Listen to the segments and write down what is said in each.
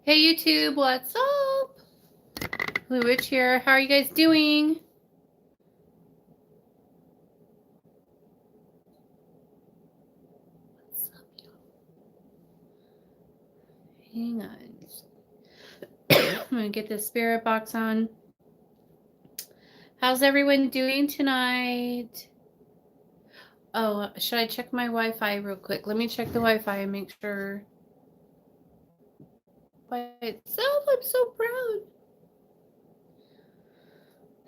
Hey YouTube, what's up? Blue Witch here. How are you guys doing? What's up, y'all? Hang on. I'm gonna get the spirit box on. How's everyone doing tonight? Oh, should I check my Wi-Fi real quick? Let me check the Wi-Fi and make sure. By itself, I'm so proud.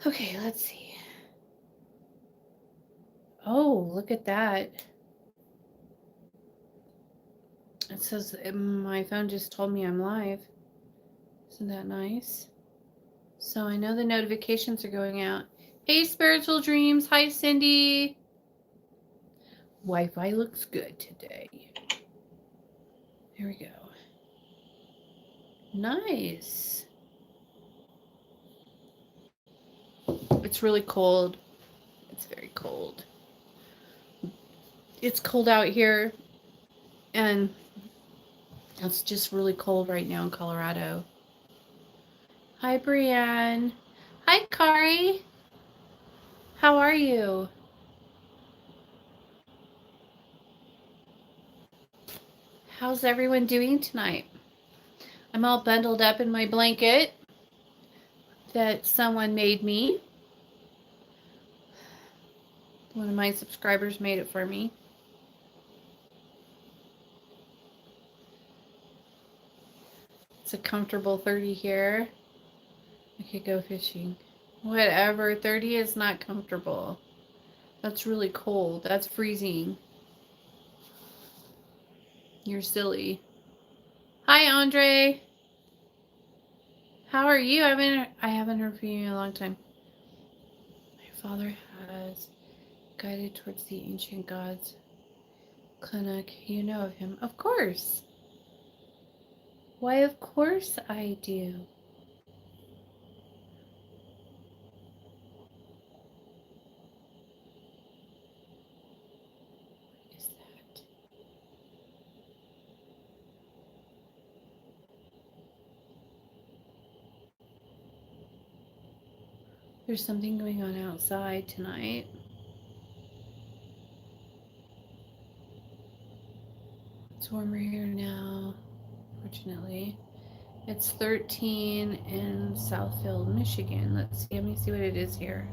Okay, let's see. Oh, look at that. It says my phone just told me I'm live. Isn't that nice? So I know the notifications are going out. Hey, Spiritual Dreams. Hi, Cindy. Wi-Fi looks good today. Here we go. Nice. It's really cold. It's very cold. It's cold out here, and it's just really cold right now in Colorado. Hi, Brienne. Hi, Kari. How are you? How's everyone doing tonight? I'm all bundled up in my blanket that someone made me. One of my subscribers made it for me. It's a comfortable 30 here. I could go fishing. Whatever, 30 is not comfortable. That's really cold. That's freezing. You're silly. Hi, Andre. How are you? I haven't heard from you in a long time. My father has guided towards the ancient gods clinic. You know of him? Of course. Why, of course I do. What is that? There's something going on outside tonight. It's warmer here now, fortunately. It's 13 in Southfield, Michigan. Let's see. Let me see what it is here.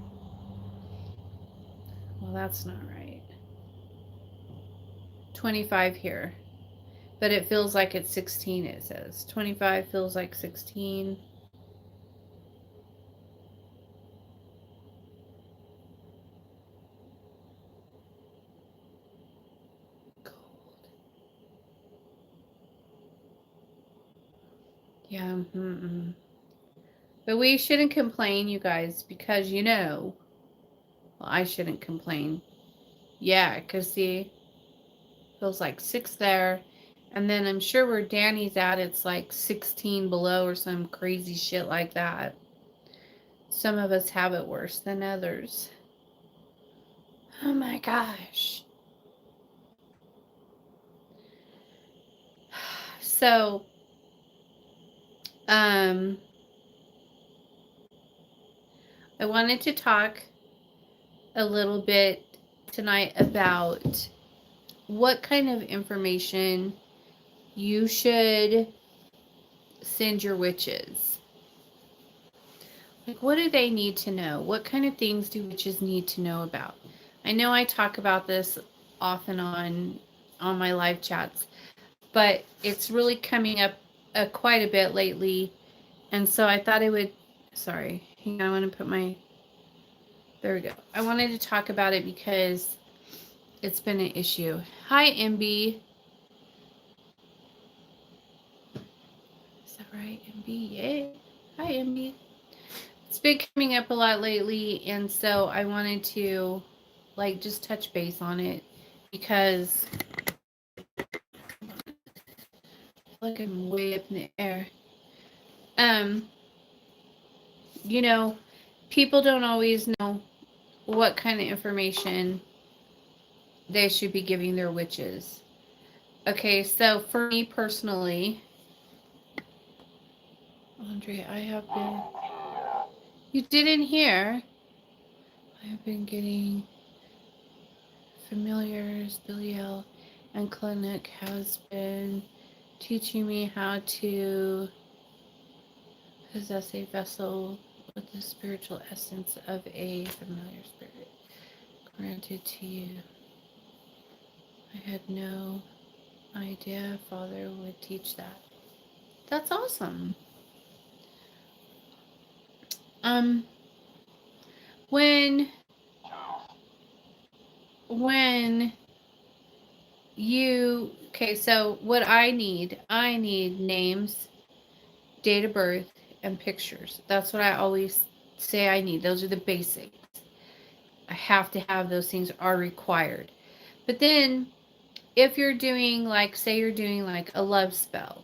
Well, that's not right. 25 here. But it feels like it's 16, it says. 25 feels like 16. Yeah. But we shouldn't complain, you guys, because well, I shouldn't complain. Yeah, because see, feels like 6 there. And then I'm sure where Danny's at, it's like 16 below or some crazy shit like that. Some of us have it worse than others. Oh my gosh. So, I wanted to talk a little bit tonight about what kind of information you should send your witches. Like, what do they need to know? What kind of things do witches need to know about? I know I talk about this off and on my live chats, but it's really coming up quite a bit lately. And so I thought I would, sorry, hang on, I want to put my, there we go. I wanted to talk about it because it's been an issue. Hi, MB. Is that right, MB? Yeah. Hi, MB. It's been coming up a lot lately, and so I wanted to, like, just touch base on it because I feel like I'm way up in the air. You know, people don't always know what kind of information they should be giving their witches. Okay, so for me personally, Andre, I have been... You didn't hear? I have been getting familiars. Biliel and Clinic has been teaching me how to possess a vessel with the spiritual essence of a familiar spirit granted to you. I had no idea Father would teach that. That's awesome. When you, okay, so what I need names, date of birth, and pictures. That's what I always say I need. Those are the basics. I have to have those things, are required. But then if you're doing, like, say you're doing like a love spell,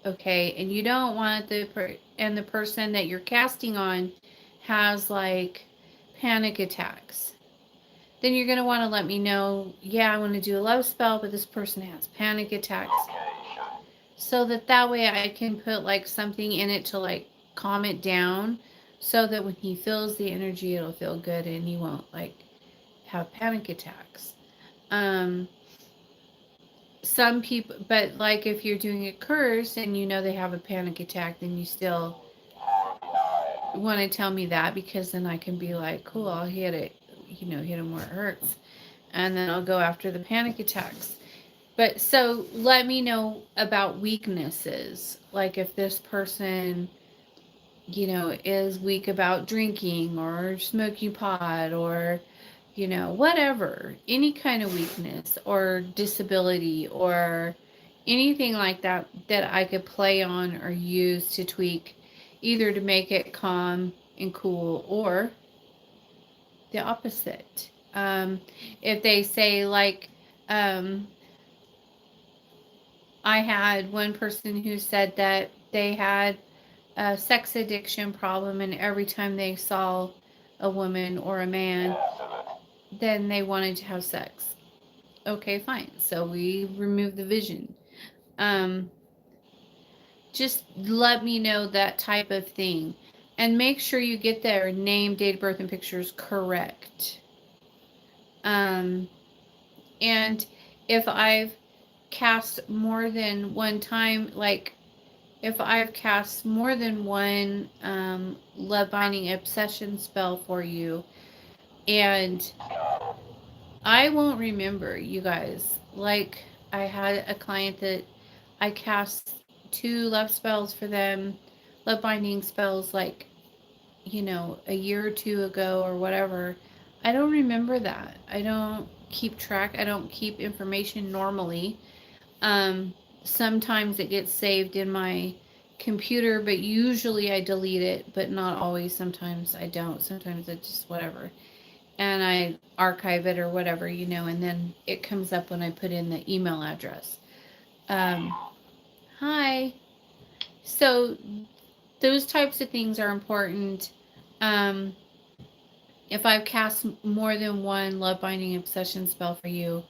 okay, and you don't want the person that you're casting on has like panic attacks, then you're going to want to let me know, yeah, I want to do a love spell, but this person has panic attacks. So that way I can put like something in it to like calm it down, so that when he feels the energy, it'll feel good and he won't like have panic attacks. Some people, but like if you're doing a curse and you know they have a panic attack, then you still want to tell me that, because then I can be like, cool, I'll hit it, hit them where it hurts, and then I'll go after the panic attacks. But so let me know about weaknesses, like if this person, is weak about drinking or smoking pot or whatever, any kind of weakness or disability or anything like that that I could play on or use to tweak, either to make it calm and cool or the opposite. If they say like, I had one person who said that they had a sex addiction problem, and every time they saw a woman or a man, then they wanted to have sex. Okay, fine. So we remove the vision. Just let me know that type of thing. And make sure you get their name, date of birth, and pictures correct. And if I've cast more than one time, like if I've cast more than one love binding obsession spell for you, and I won't remember, you guys. Like, I had a client that I cast 2 love spells for them, love binding spells, like, a year or 2 ago or whatever. I don't remember that. I don't keep track. I don't keep information normally. Sometimes it gets saved in my computer, but usually I delete it, but not always. Sometimes I don't. Sometimes it's just whatever. And I archive it or whatever, and then it comes up when I put in the email address. Hi. So those types of things are important. If I've cast more than one love binding obsession spell for you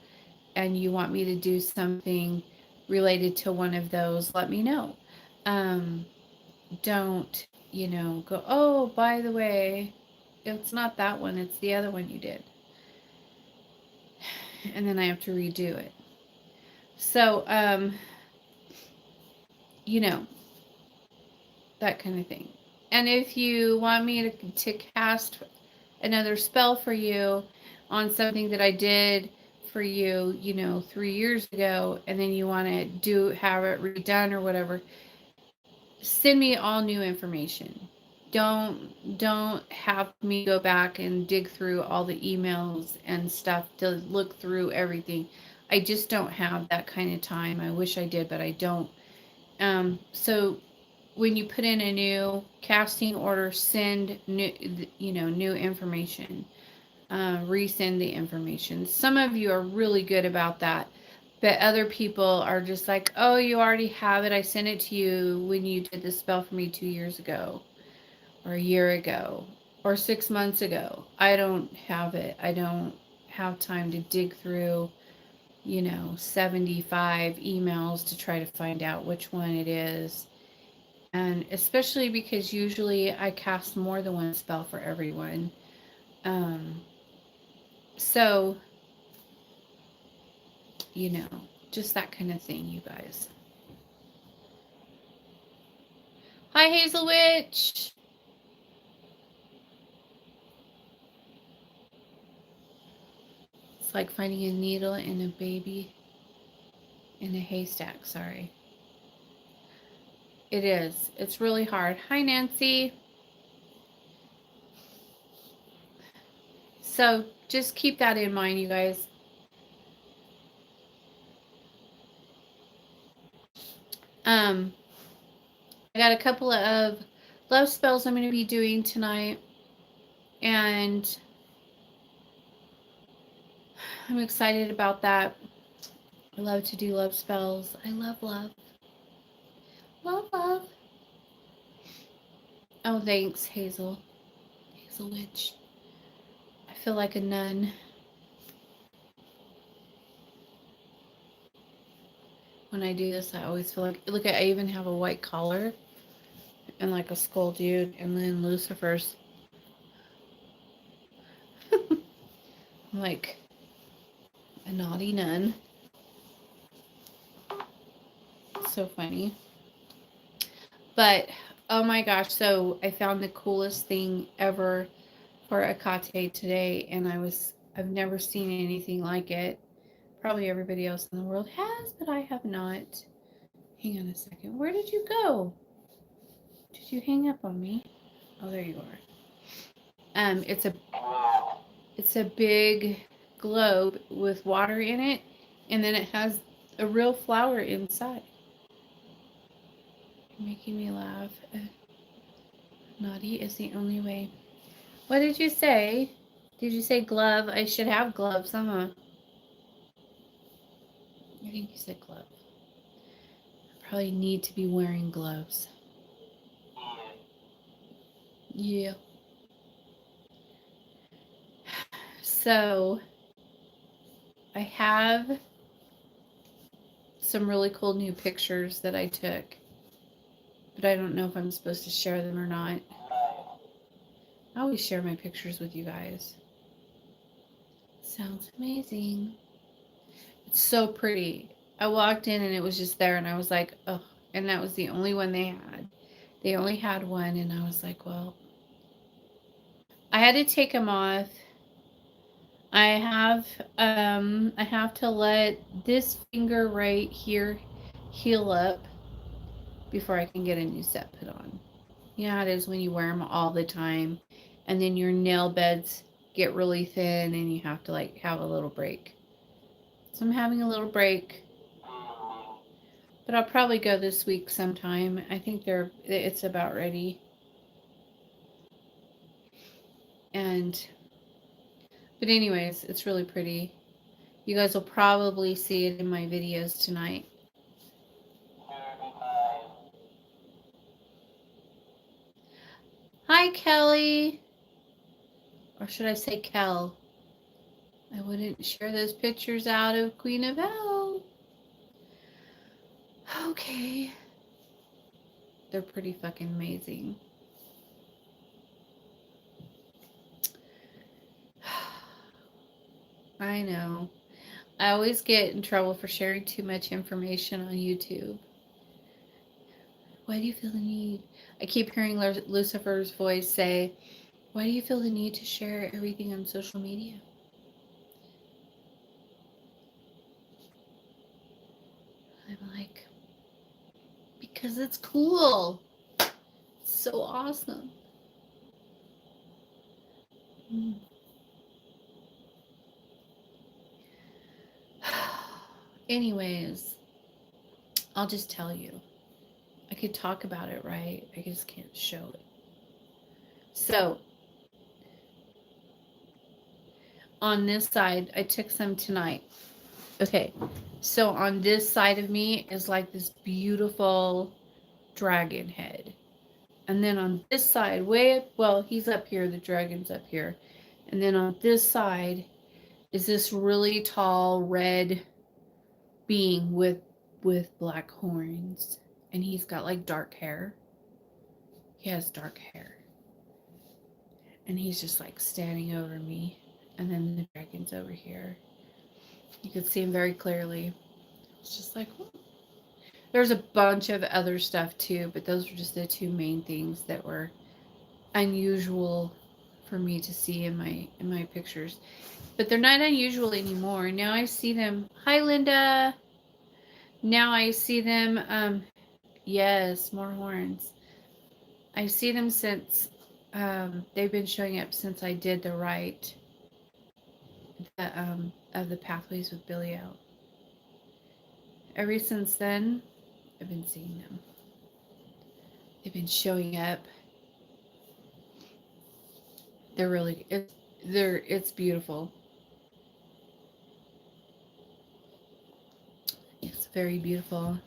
and you want me to do something related to one of those, let me know. Don't, go, oh, by the way, it's not that one, it's the other one you did. And then I have to redo it. So, that kind of thing. And if you want me to cast another spell for you on something that I did for you, 3 years ago, and then you want to have it redone or whatever, send me all new information. Don't have me go back and dig through all the emails and stuff to look through everything. I just don't have that kind of time. I wish I did, but I don't. So when you put in a new casting order, send new information. Resend the information. Some of you are really good about that, but other people are just like, oh, you already have it. I sent it to you when you did the spell for me 2 years ago, or a year ago, or 6 months ago. I don't have it. I don't have time to dig through, 75 emails to try to find out which one it is. And especially because usually I cast more than one spell for everyone. So, you know, just that kind of thing, you guys. Hi, Hazel Witch. It's like finding a needle in a baby in a haystack. Sorry. It is. It's really hard. Hi, Nancy. So just keep that in mind, you guys. I got a couple of love spells I'm going to be doing tonight, and I'm excited about that. I love to do love spells. I love love. Love, love. Oh, thanks, Hazel. Hazel Witch. I feel like a nun. When I do this, I always feel like, look, I even have a white collar and like a skull dude, and then Lucifer's. I'm like a naughty nun. So funny. But oh my gosh, so I found the coolest thing ever for Akate today, and I've never seen anything like it. Probably everybody else in the world has, but I have not. Hang on a second. Where did you go? Did you hang up on me? Oh, there you are. It's a big globe with water in it, and then it has a real flower inside. You're making me laugh. Naughty is the only way. What did you say? Did you say glove? I should have gloves, huh? I think you said glove. I probably need to be wearing gloves. Yeah. So, I have some really cool new pictures that I took, but I don't know if I'm supposed to share them or not. I always share my pictures with you guys. Sounds amazing. It's so pretty. I walked in and it was just there, and I was like, oh, and that was the only one they had. They only had one, and I was like, well, I had to take them off. I have to let this finger right here heal up before I can get a new set put on. You know how it is when you wear them all the time, and then your nail beds get really thin, and you have to like have a little break. So I'm having a little break, but I'll probably go this week sometime. I think it's about ready. But anyways, it's really pretty. You guys will probably see it in my videos tonight. Hi, Kelly. Or should I say Kel? I wouldn't share those pictures out of Queen of Hell. Okay. They're pretty fucking amazing. I know. I always get in trouble for sharing too much information on YouTube. Why do you feel the need? I keep hearing Lucifer's voice say, why do you feel the need to share everything on social media? I'm like, because it's cool. It's so awesome. Anyways, I'll just tell you. I could talk about it, right? I just can't show it. So, on this side, I took some tonight. Okay, so on this side of me is like this beautiful dragon head. And then on this side, he's up here, the dragon's up here. And then on this side is this really tall red being with black horns. And he's got like dark hair. He has dark hair. And he's just like standing over me. And then the dragon's over here. You could see him very clearly. It's just like, there's a bunch of other stuff too, but those were just the two main things that were unusual for me to see in my pictures. But they're not unusual anymore. Now I see them. Hi, Linda. Now I see them. Yes, more horns. I see them since they've been showing up since I did the rite of the Pathways with Billy out. Ever since then, I've been seeing them. They've been showing up. They're really it's beautiful. It's very beautiful.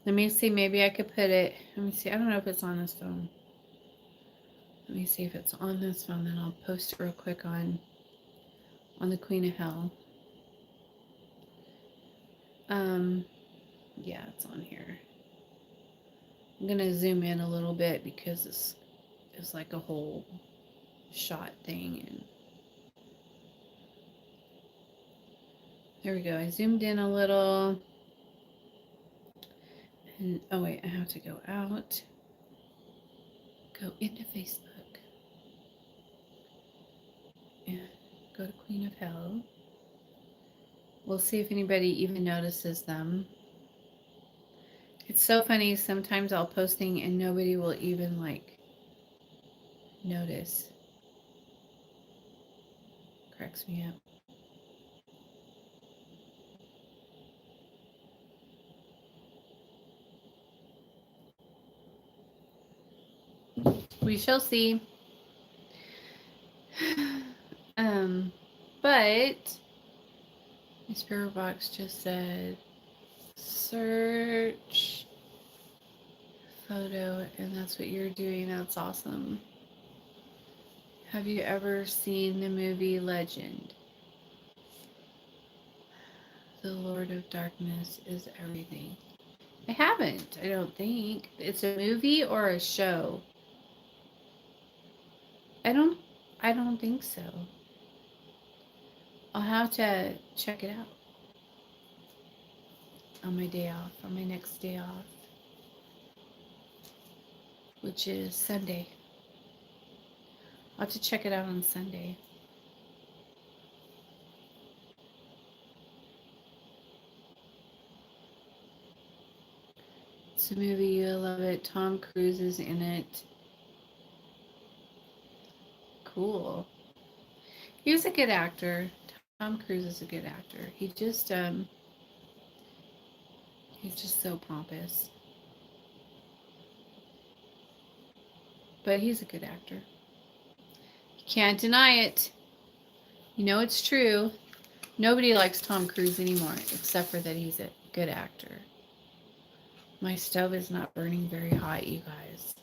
Let me see, maybe I could put it, let me see, I don't know if it's on this phone. Let me see if it's on this phone, then I'll post it real quick on the Queen of Hell. Yeah, it's on here. I'm gonna zoom in a little bit because it's like a whole shot thing, and there we go. I zoomed in a little. And oh wait, I have to go out. Go into Facebook. And go to Queen of Hell. We'll see if anybody even notices them. It's so funny, sometimes I'll post things and nobody will even like notice. Cracks me up. We shall see. But my spirit box just said search photo, and that's what you're doing. That's awesome. Have you ever seen the movie Legend? The Lord of Darkness is everything. I haven't, I don't think. It's a movie or a show? I don't think so. I'll have to check it out on my day off, on my next day off, which is Sunday. I'll have to check it out on Sunday. It's a movie, you'll love it. Tom Cruise is in it. Cool. He's a good actor. Tom Cruise is a good actor. He just he's just so pompous. But he's a good actor. You can't deny it. You know it's true. Nobody likes Tom Cruise anymore, except for that he's a good actor. My stove is not burning very hot, you guys.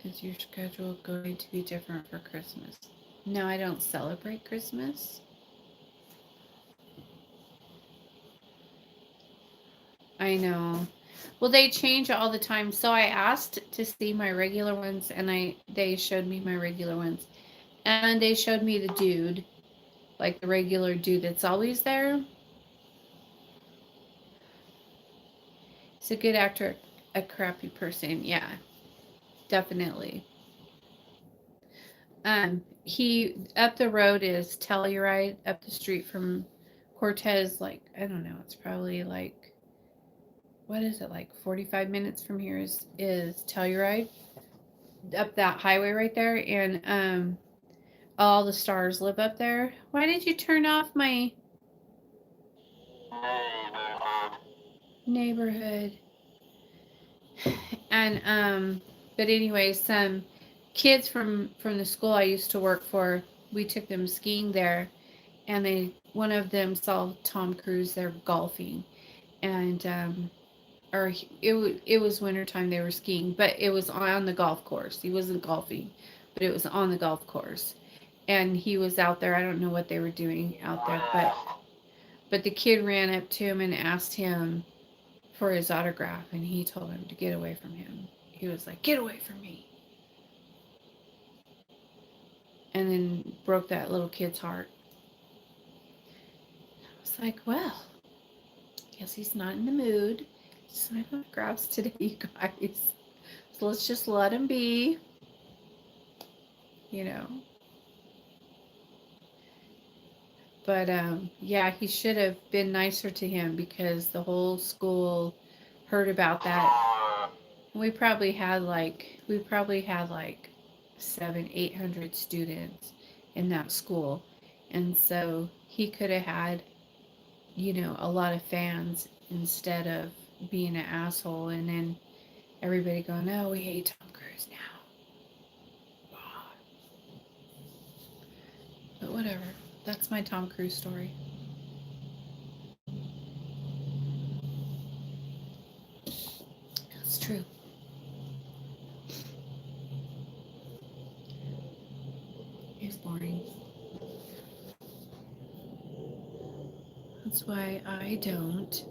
Is your schedule going to be different for Christmas? No, I don't celebrate Christmas. I know. Well, they change all the time. So I asked to see my regular ones, and they showed me my regular ones. And they showed me the dude, like the regular dude that's always there. He's a good actor, a crappy person. Yeah, definitely. He up the road is Telluride, up the street from Cortez. Like, I don't know, it's probably like, what is it, like 45 minutes from here is Telluride, up that highway right there, and all the stars live up there. Why did you turn off my neighborhood? And but anyway, some kids from the school I used to work for, we took them skiing there, and one of them saw Tom Cruise there golfing, and or it was wintertime, they were skiing, but it was on the golf course. He wasn't golfing, but it was on the golf course, and he was out there. I don't know what they were doing out there, But the kid ran up to him and asked him for his autograph, and he told him to get away from him. He was like, "Get away from me." And then broke that little kid's heart. I was like, well, guess he's not in the mood to sign autographs today, you guys. So let's just let him be, you know. But yeah, he should have been nicer to him because the whole school heard about that. We probably had like 700-800 students in that school, and so he could have had, you know, a lot of fans instead of being an asshole, and then everybody going, "Oh, we hate Tom Cruise now." But whatever. That's my Tom Cruise story. That's true. He's boring. That's why I don't.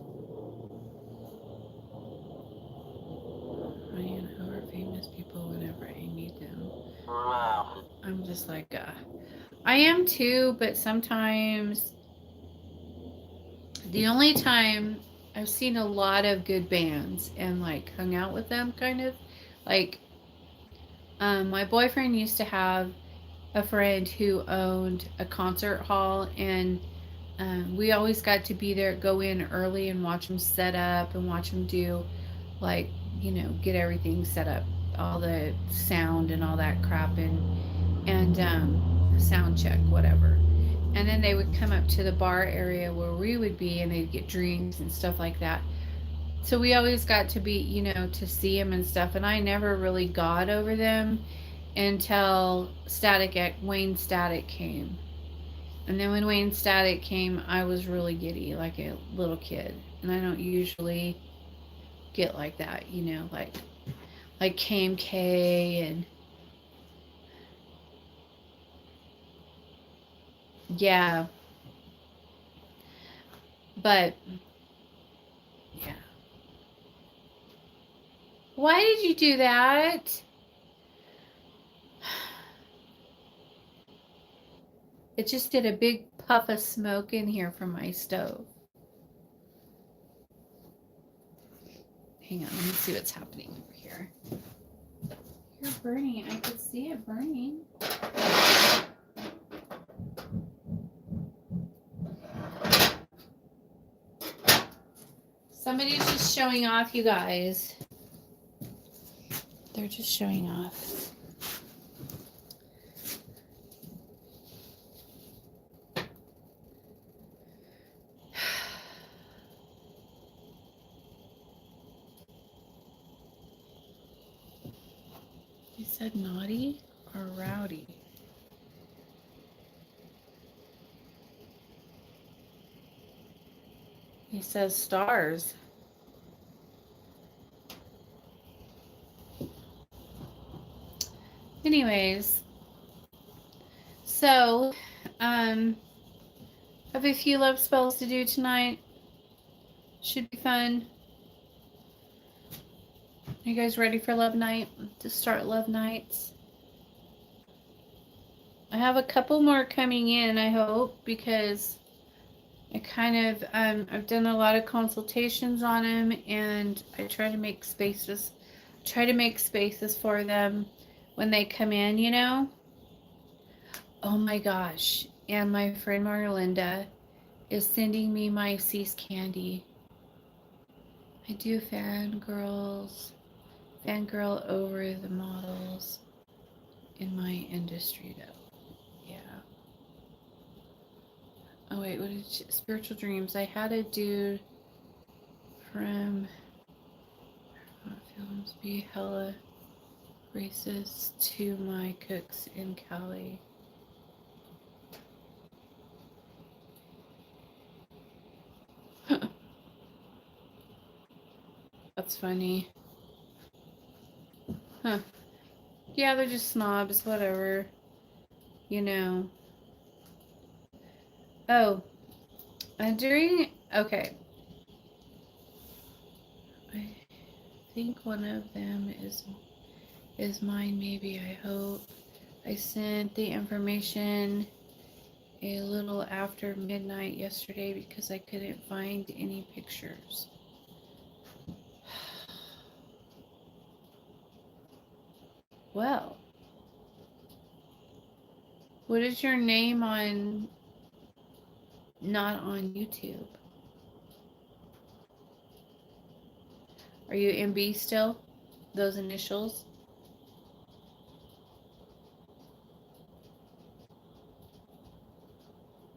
I are famous people whenever I meet them. I'm just like, I am too, but sometimes the only time I've seen a lot of good bands and like hung out with them, kind of like, my boyfriend used to have a friend who owned a concert hall, and we always got to be there, go in early and watch them set up and watch them do, like, you know, get everything set up, all the sound and all that crap, and sound check, whatever. And then they would come up to the bar area where we would be, and they'd get drinks and stuff like that. So we always got to be, you know, to see them and stuff. And I never really got over them until Wayne Static came. And then when Wayne Static came, I was really giddy, like a little kid. And I don't usually get like that, you know, like KMK and yeah. But yeah. Why did you do that? It just did a big puff of smoke in here from my stove. Hang on, let me see what's happening over here. You're burning. I could see it burning. Somebody's just showing off, you guys. They're just showing off. You said naughty or rowdy? He says stars. Anyways, so I have a few love spells to do tonight. Should be fun. Are you guys ready for love night? To start love nights? I have a couple more coming in, I hope, because I kind of I've done a lot of consultations on them, and I try to make spaces for them when they come in, you know. Oh my gosh. And my friend Marlinda is sending me my Cease candy. I do fangirl over the models in my industry though. Yeah. Oh wait, what is spiritual dreams? I had a dude from films be hella racist to my cooks in Cali. That's funny. Huh. Yeah, they're just snobs, whatever. You know. Oh, And okay. I think one of them is mine, maybe, I hope. I sent the information a little after midnight yesterday because I couldn't find any pictures. Well, what is your name not on YouTube? Are you MB still? Those initials?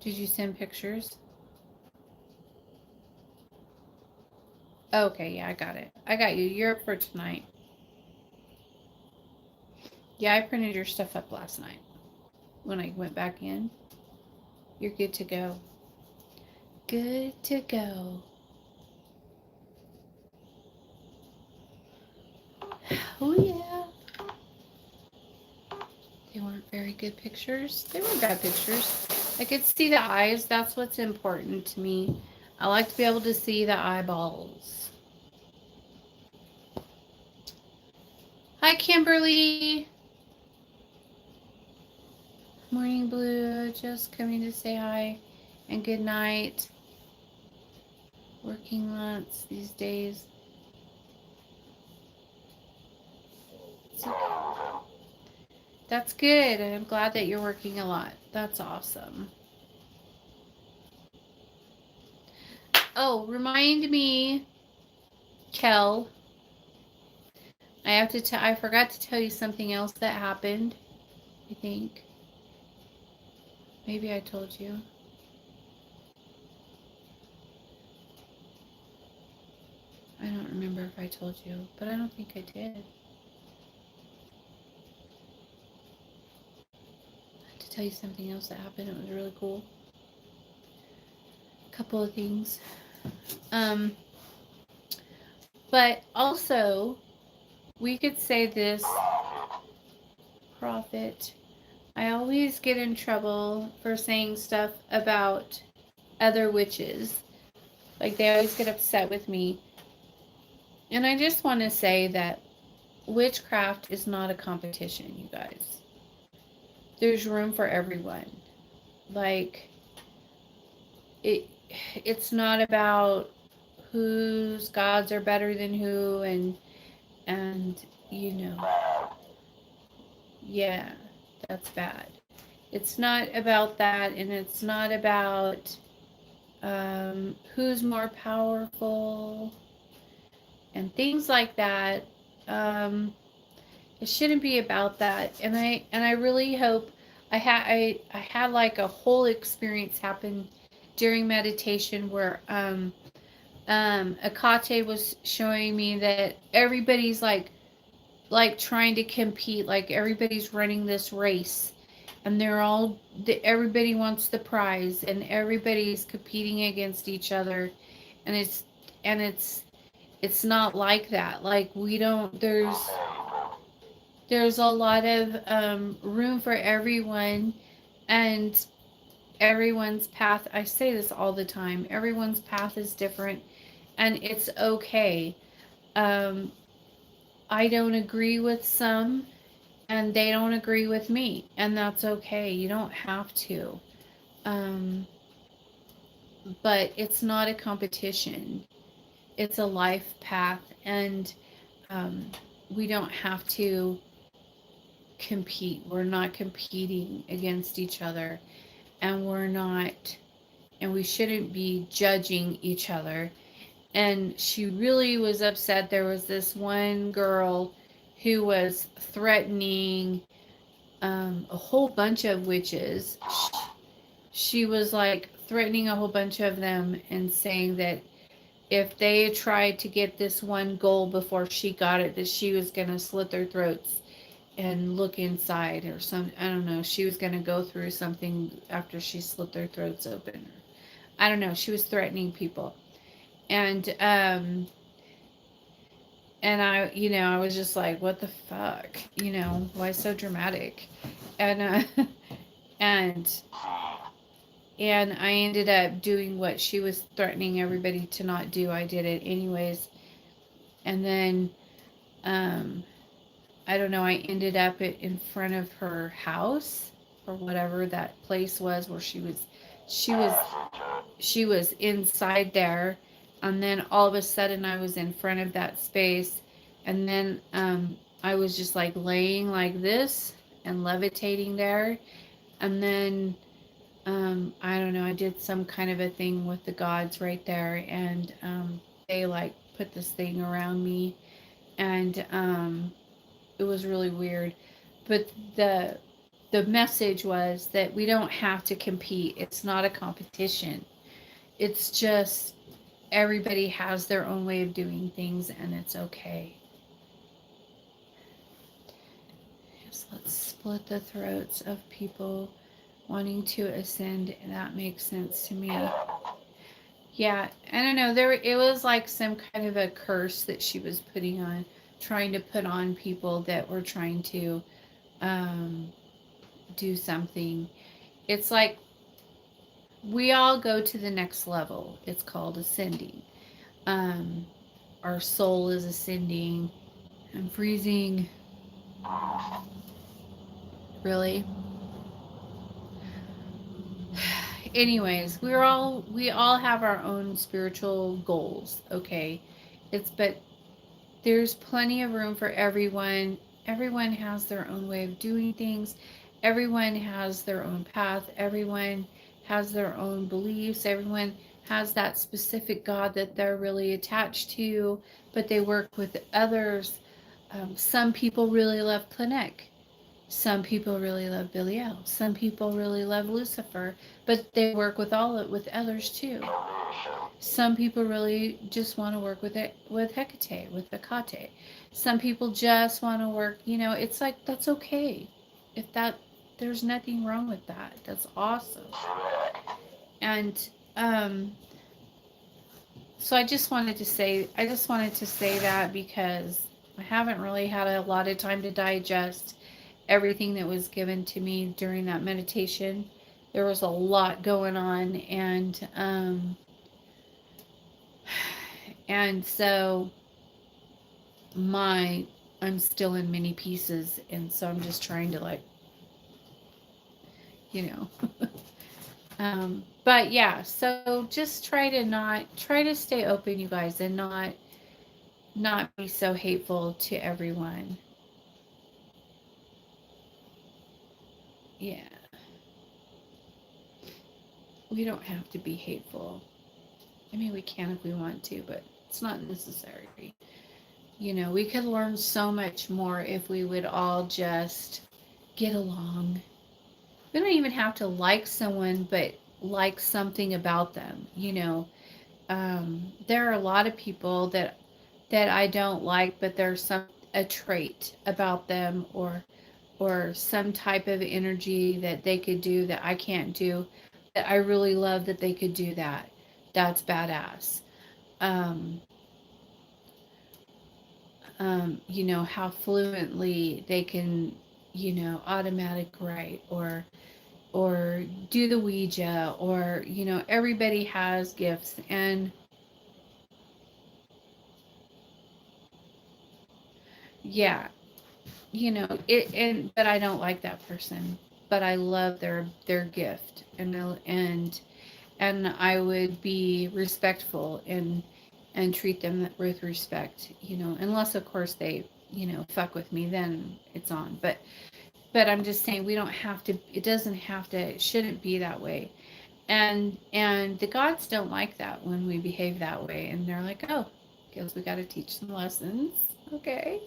Did you send pictures? Okay, yeah, I got it. I got you. You're up for tonight. Yeah, I printed your stuff up last night when I went back in. You're good to go. Good to go. Oh, yeah. They weren't very good pictures. They weren't bad pictures. I could see the eyes. That's what's important to me. I like to be able to see the eyeballs. Hi, Kimberly. Morning Blue. Just coming to say hi and good night. Working lots these days. That's good. I'm glad that you're working a lot. That's awesome. Oh, remind me, Kel. I forgot to tell you something else that happened. I think. Maybe I told you. I don't remember if I told you, but I don't think I did. I have to tell you something else that happened. It was really cool. A couple of things. But also, we could say this, Prophet. I always get in trouble for saying stuff about other witches. Like, they always get upset with me. And I just want to say that witchcraft is not a competition, you guys. There's room for everyone. Like, it's not about whose gods are better than who, and you know, yeah, that's bad. It's not about that, and it's not about who's more powerful and things like that. It shouldn't be about that. And I really hope I had like a whole experience happen during meditation where Akate was showing me that everybody's like trying to compete, like everybody's running this race, and everybody wants the prize, and everybody's competing against each other, and it's not like that. Like, we don't. There's a lot of room for everyone, and everyone's path. I say this all the time. Everyone's path is different, and it's okay. Um, I don't agree with some, and they don't agree with me, and that's okay. You don't have to. Um, but it's not a competition. It's a life path, and um, we don't have to compete. We're not competing against each other, and we shouldn't be judging each other. And she really was upset. There was this one girl who was threatening a whole bunch of witches. She was like threatening a whole bunch of them and saying that if they tried to get this one goal before she got it, that she was going to slit their throats and look inside or something. I don't know. She was going to go through something after she slit their throats open. I don't know. She was threatening people. And I was just like, what the fuck? Why so dramatic? And and And I ended up doing what she was threatening everybody to not do. I did it anyways. And then, I don't know, I ended up in front of her house or whatever that place was where she was, she was inside there. And then all of a sudden I was in front of that space. And then, I was just like laying like this and levitating there. And then, I don't know, I did some kind of a thing with the gods right there, and they like put this thing around me, and it was really weird. But the message was that we don't have to compete. It's not a competition. It's just everybody has their own way of doing things, and it's okay. Just let's split the throats of people wanting to ascend, and that makes sense to me. Yeah, I don't know. It was like some kind of a curse that she was trying to put on people that were trying to um, do something. It's like we all go to the next level. It's called ascending. Um, our soul is ascending. I'm freezing. Really? Anyways, we all have our own spiritual goals, okay? But there's plenty of room for everyone. Everyone has their own way of doing things. Everyone has their own path. Everyone has their own beliefs. Everyone has that specific God that they're really attached to, but they work with others. Some people really love Clinic. Some people really love Belial. Some people really love Lucifer, but they work with others too. Some people really just want to work with Hecate, with Hecate. Some people just want to work, it's like that's okay. If that There's nothing wrong with that. That's awesome. And so I just wanted to say that because I haven't really had a lot of time to digest everything that was given to me during that meditation. There was a lot going on, and so I'm still in many pieces, and so I'm just trying to you know but yeah, so just try to stay open, you guys, and not be so hateful to everyone. Yeah, we don't have to be hateful. I mean, we can if we want to, but it's not necessary. We could learn so much more if we would all just get along. We don't even have to like someone, but like something about them. There are a lot of people that I don't like, but there's a trait about them, or some type of energy that they could do that I can't do, that I really love that they could do that. That's badass. Um, how fluently they can, automatic write, or do the Ouija, or, everybody has gifts. And yeah, but I don't like that person, but I love their gift, and I would be respectful and treat them with respect, unless of course they, fuck with me, then it's on. But I'm just saying, we don't have to, it doesn't have to, it shouldn't be that way. And the gods don't like that when we behave that way, and they're like, oh, guess we got to teach some lessons, okay?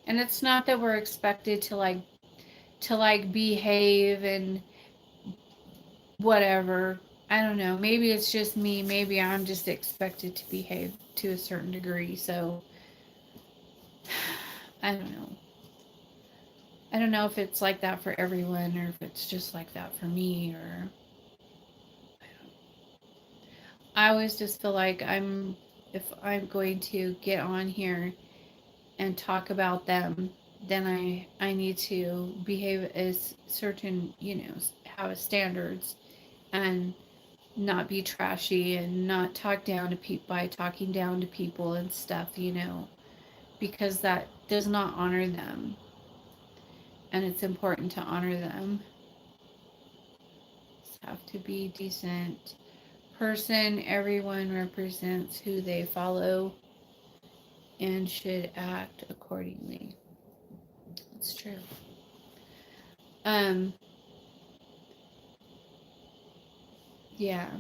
And it's not that we're expected to behave and whatever. I don't know. Maybe it's just me. Maybe I'm just expected to behave to a certain degree. So I don't know. I don't know if it's like that for everyone, or if it's just like that for me, or I always just feel like if I'm going to get on here and talk about them, then I need to behave as certain, have standards, and not be trashy and not talk down to people by talking down to people and stuff, because that does not honor them. And it's important to honor them. Just have to be decent person. Everyone represents who they follow and should act accordingly. It's true. Yeah.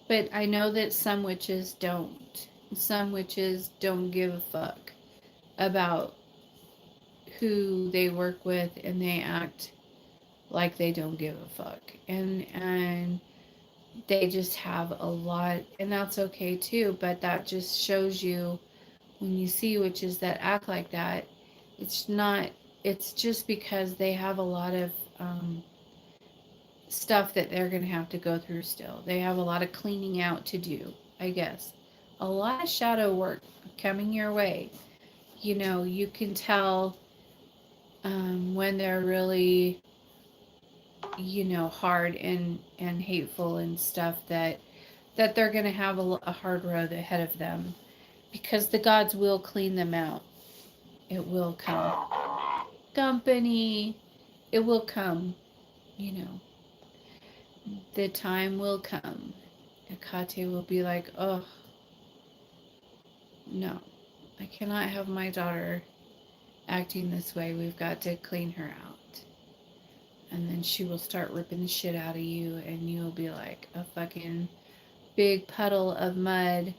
But I know that some witches don't. Some witches don't give a fuck about who they work with, and they act like they don't give a fuck. And they just have a lot, and that's okay too, but that just shows you, when you see witches that act like that, it's just because they have a lot of stuff that they're going to have to go through still. They have a lot of cleaning out to do, I guess. A lot of shadow work coming your way. You can tell when they're really, hard and hateful and stuff, that they're going to have a hard road ahead of them, because the gods will clean them out. It will come. Company. It will come. The time will come. Hecate will be like, oh, no, I cannot have my daughter acting this way. We've got to clean her out. And then she will start ripping the shit out of you, and you'll be like a fucking big puddle of mud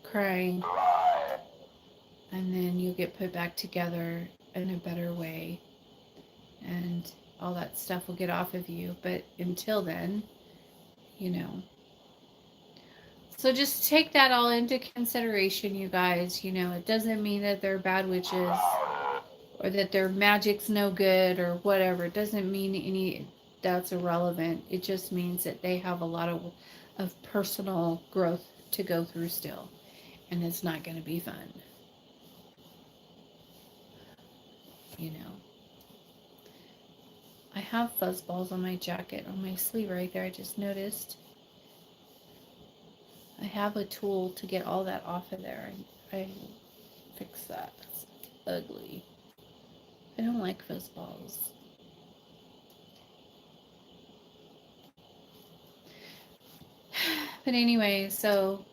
crying. And then you'll get put back together in a better way, and all that stuff will get off of you. But until then, So just take that all into consideration, you guys. It doesn't mean that they're bad witches, or that their magic's no good, or whatever. It doesn't mean that's irrelevant. It just means that they have a lot of personal growth to go through still. And it's not going to be fun. I have fuzz balls on my jacket, on my sleeve right there. I just noticed. I have a tool to get all that off of there. I fix that. It's ugly. I don't like fuzz balls. But anyway, so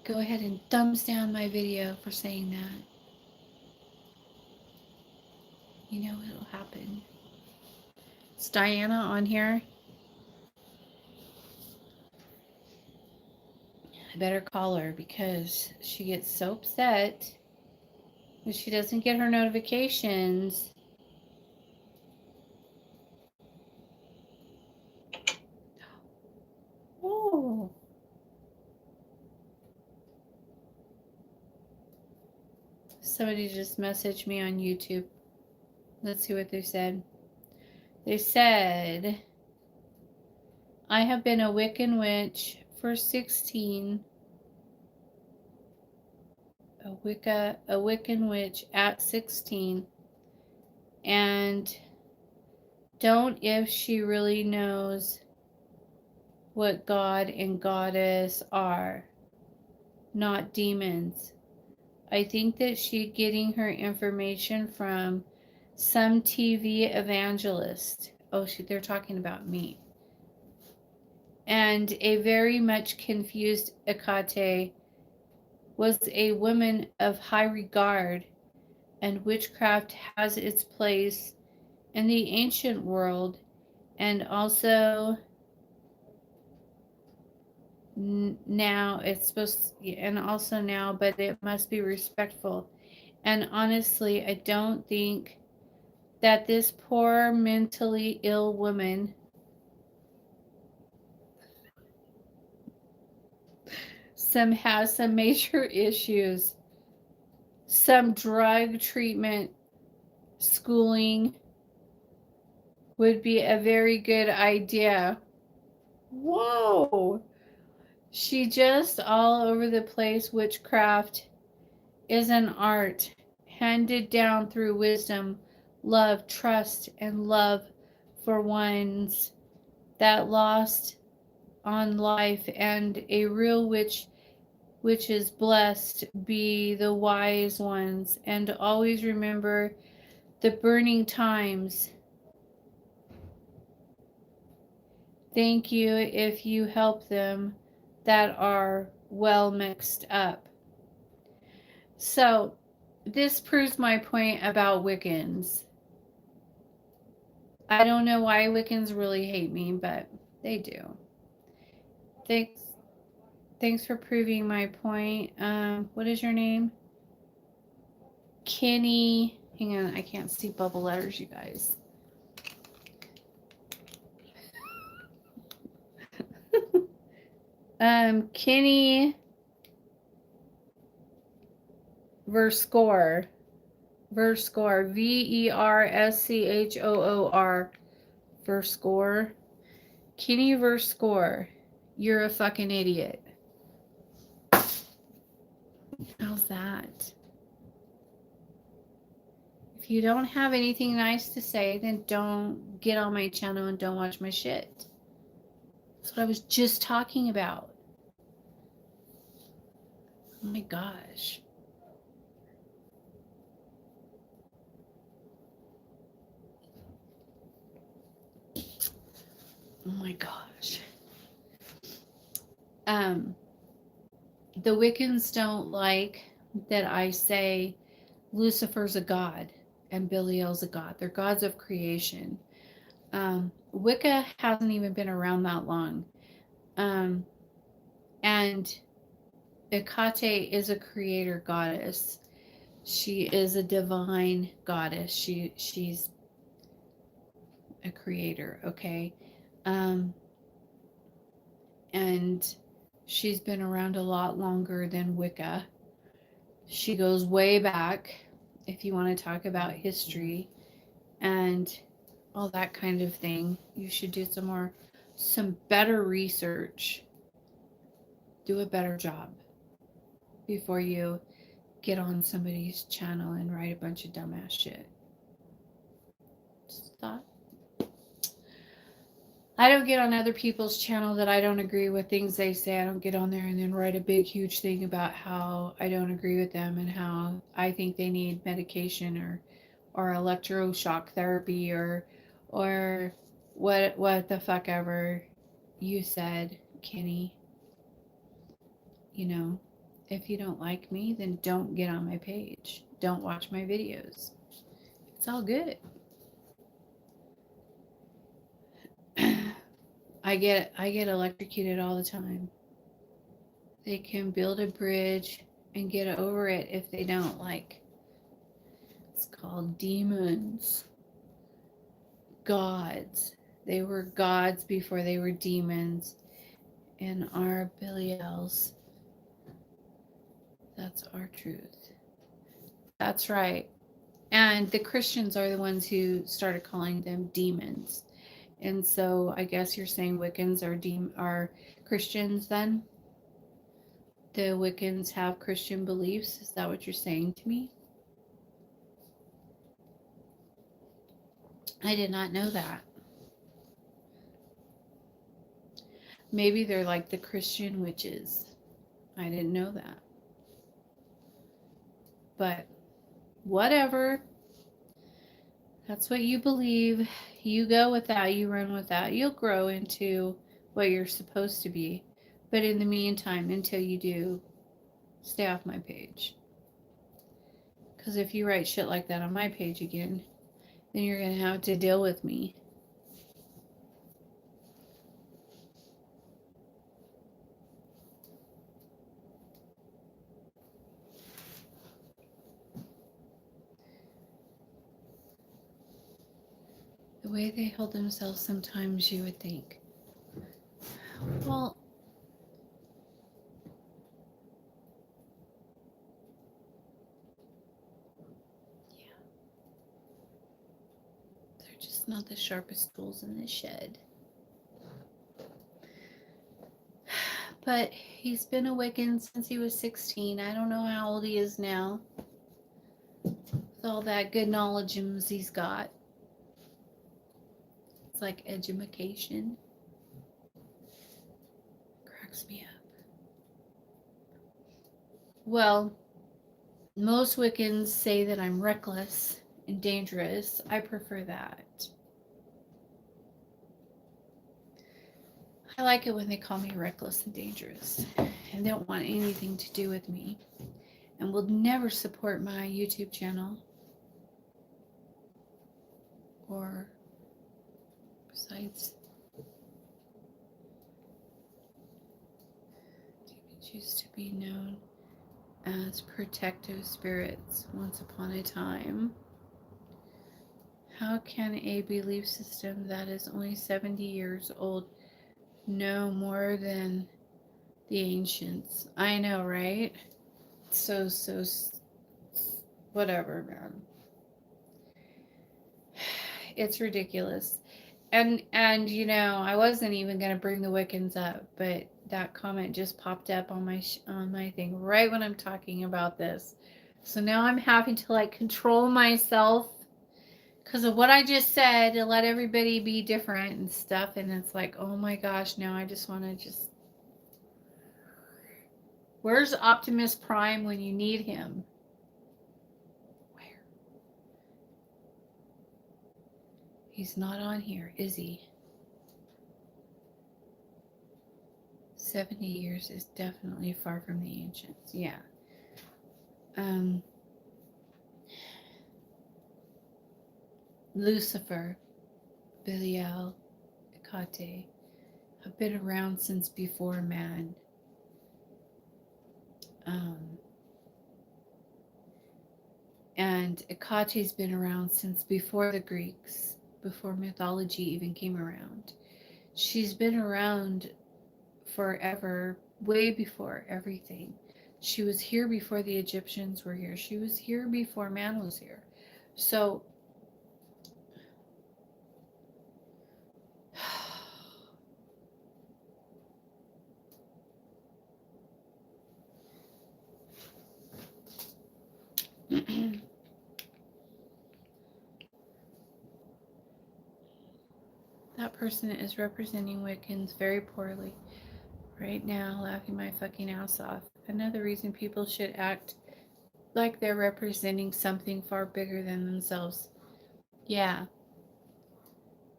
go ahead and thumbs down my video for saying that. It'll happen. Is Diana on here? I better call her, because she gets so upset when she doesn't get her notifications. Oh. Somebody just messaged me on YouTube. Let's see what they said. They said, I have been a Wiccan witch for 16. A Wiccan witch at 16. And don't if she really knows what God and Goddess are, not demons. I think that she's getting her information from some TV evangelist. Oh, they're talking about me. And a very much confused Hecate was a woman of high regard, and witchcraft has its place in the ancient world, and also now but it must be respectful. And honestly, I don't think that this poor mentally ill woman has some major issues, some drug treatment, schooling would be a very good idea. Whoa! She just all over the place. Witchcraft is an art handed down through wisdom, love, trust, and love for one's that lost on life, and a real which is blessed be the wise ones, and always remember the burning times. Thank you if you help them that are well mixed up. So this proves my point about Wiccans. I don't know why Wiccans really hate me, but they do. Thanks for proving my point. What is your name? Kenny. Hang on, I can't see bubble letters, you guys. Kenny Verscore. Verscore. Verschoor. Verscore. Kenny Verscore. You're a fucking idiot. How's that? If you don't have anything nice to say, then don't get on my channel and don't watch my shit. That's what I was just talking about. Oh my gosh. Oh my gosh. The Wiccans don't like that I say Lucifer's a god and Belial's a god. They're gods of creation. Wicca hasn't even been around that long. And Hecate is a creator goddess. She is a divine goddess. She's a creator, okay? And she's been around a lot longer than Wicca. She goes way back, if you want to talk about history and all that kind of thing. You should do some better research. Do a better job before you get on somebody's channel and write a bunch of dumbass shit. Stop. I don't get on other people's channel that I don't agree with things they say. I don't get on there and then write a big, huge thing about how I don't agree with them and how I think they need medication or electroshock therapy or what the fuck ever you said, Kenny. You know, if you don't like me, then don't get on my page. Don't watch my videos. It's all good. I get electrocuted all the time. They can build a bridge and get over it if they don't like. It's called demons. Gods. They were gods before they were demons. And our Belials. That's our truth. That's right. And the Christians are the ones who started calling them demons. And so I guess you're saying Wiccans are Christians then? The Wiccans have Christian beliefs? Is that what you're saying to me? I did not know that. Maybe they're like the Christian witches. I didn't know that. But whatever. That's what you believe. You go with that. You run with that. You'll grow into what you're supposed to be. But in the meantime, until you do, stay off my page. Because if you write shit like that on my page again, then you're going to have to deal with me. The way they hold themselves sometimes, you would think, well, yeah, they're just not the sharpest tools in the shed. But he's been a Wiccan since he was 16. I don't know how old he is now. With all that good knowledge he's got. It's like edumacation. cracks me up. Well, most Wiccans say that I'm reckless and dangerous. I prefer that. I like it when they call me reckless and dangerous and don't want anything to do with me and will never support my YouTube channel or besides. Used to be known as protective spirits once upon a time. How can a belief system that is only 70 years old know more than the ancients? I know, right? So whatever, man. It's ridiculous. And you know, I wasn't even going to bring the Wiccans up, but that comment just popped up on my thing right when I'm talking about this. So now I'm having to like control myself because of what I just said to let everybody be different and stuff. And it's like, oh my gosh, now I just want to just. Where's Optimus Prime when you need him? Where? He's not on here, is he? 70 years is definitely far from the ancients. Yeah. Lucifer, Belial, Hecate have been around since before man. And Hecate's been around since before the Greeks, before mythology even came around. She's been around forever, way before everything. She was here before the Egyptians were here. She was here before man was here. So that person is representing Wiccans very poorly right now, laughing my fucking ass off. Another reason people should act like they're representing something far bigger than themselves. Yeah.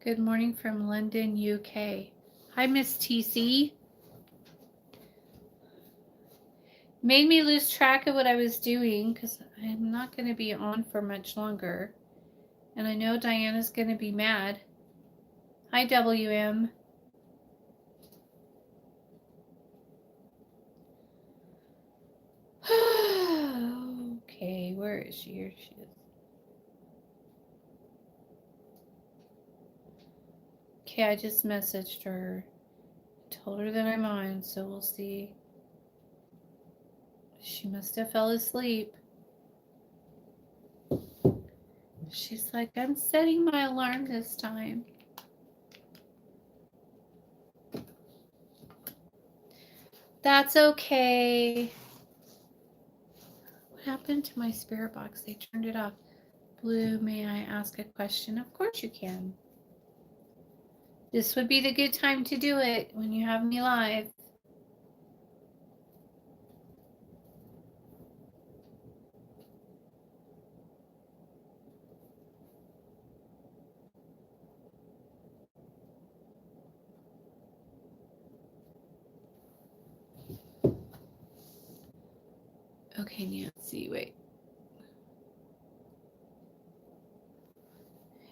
Good morning from London, UK. Hi, Miss TC. Made me lose track of what I was doing because I'm not going to be on for much longer. And I know Diana's going to be mad. Hi, WM. Okay, where is she? Here she is. Okay, I just messaged her. Told her that I'm on, so we'll see. She must have fell asleep. She's like, I'm setting my alarm this time. That's okay. What happened to my spirit box? They turned it off. Blue, may I ask a question? Of course you can. This would be the good time to do it when you have me live. Okay, Nancy, wait.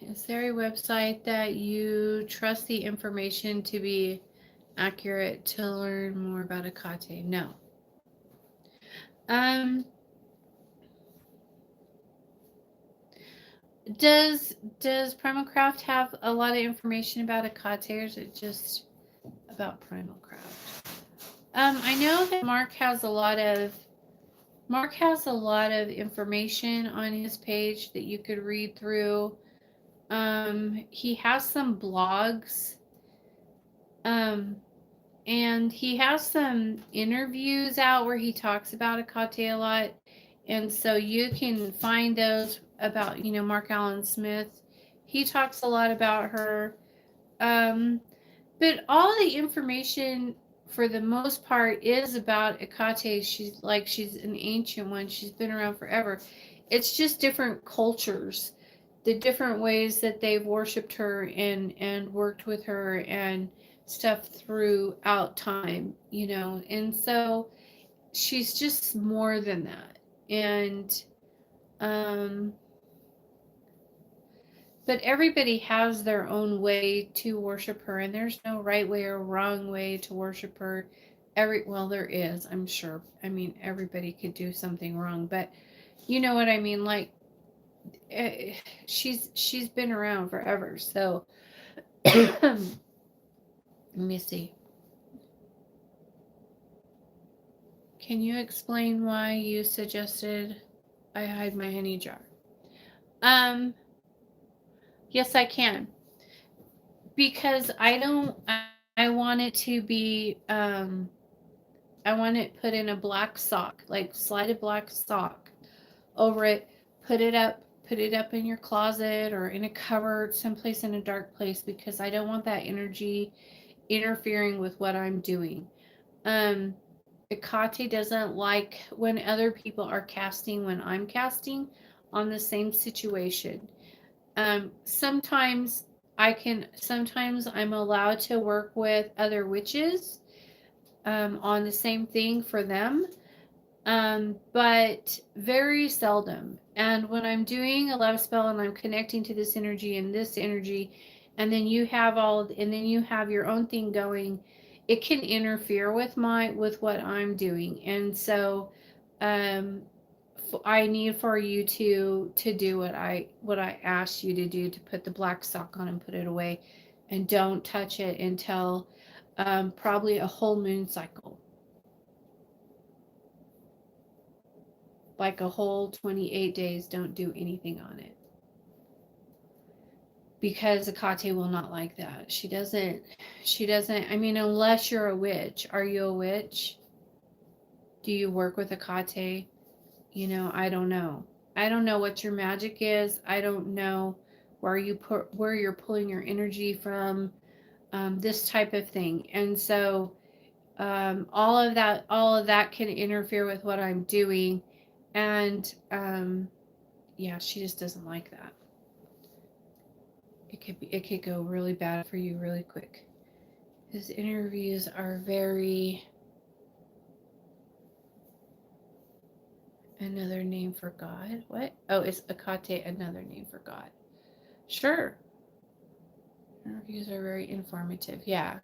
Is there a website that you trust the information to be accurate to learn more about Hecate? No. Does Primalcraft have a lot of information about Hecate, or is it just about Primalcraft? I know that Mark has a lot of information on his page that you could read through. He has some blogs. And he has some interviews out where he talks about Hecate a lot. And so you can find those about, Mark Allen Smith. He talks a lot about her. But all the information for the most part, is about Hecate. She's an ancient one. She's been around forever. It's just different cultures, the different ways that they've worshipped her and worked with her and stuff throughout time, And so she's just more than that. And but everybody has their own way to worship her, and there's no right way or wrong way to worship her. Well, there is, I'm sure. I mean, everybody could do something wrong, but you know what I mean. Like, she's been around forever. So, let me see. Can you explain why you suggested I hide my honey jar? Yes, I can. Because I want it to be, I want it put in a black sock, like slided black sock over it. Put it up in your closet or in a cupboard, someplace in a dark place, because I don't want that energy interfering with what I'm doing. Hecate doesn't like when other people are casting when I'm casting on the same situation. Sometimes I'm allowed to work with other witches on the same thing for them, but very seldom. And when I'm doing a love spell and I'm connecting to this energy and this energy, and then you have your own thing going, it can interfere with what I'm doing. And so I need for you to do what I asked you to do, to put the black sock on and put it away, and don't touch it until probably a whole moon cycle, like a whole 28 days. Don't do anything on it, because Hecate will not like that. She doesn't. I mean, unless you're a witch. Are you a witch? Do you work with Hecate? I don't know. I don't know what your magic is. I don't know where you're pulling your energy from, this type of thing. And so all of that can interfere with what I'm doing. And yeah, she just doesn't like that. It could go really bad for you really quick. His interviews are very... Another name for God? What? Oh, is Hecate another name for God? Sure. Interviews are very informative. Yeah.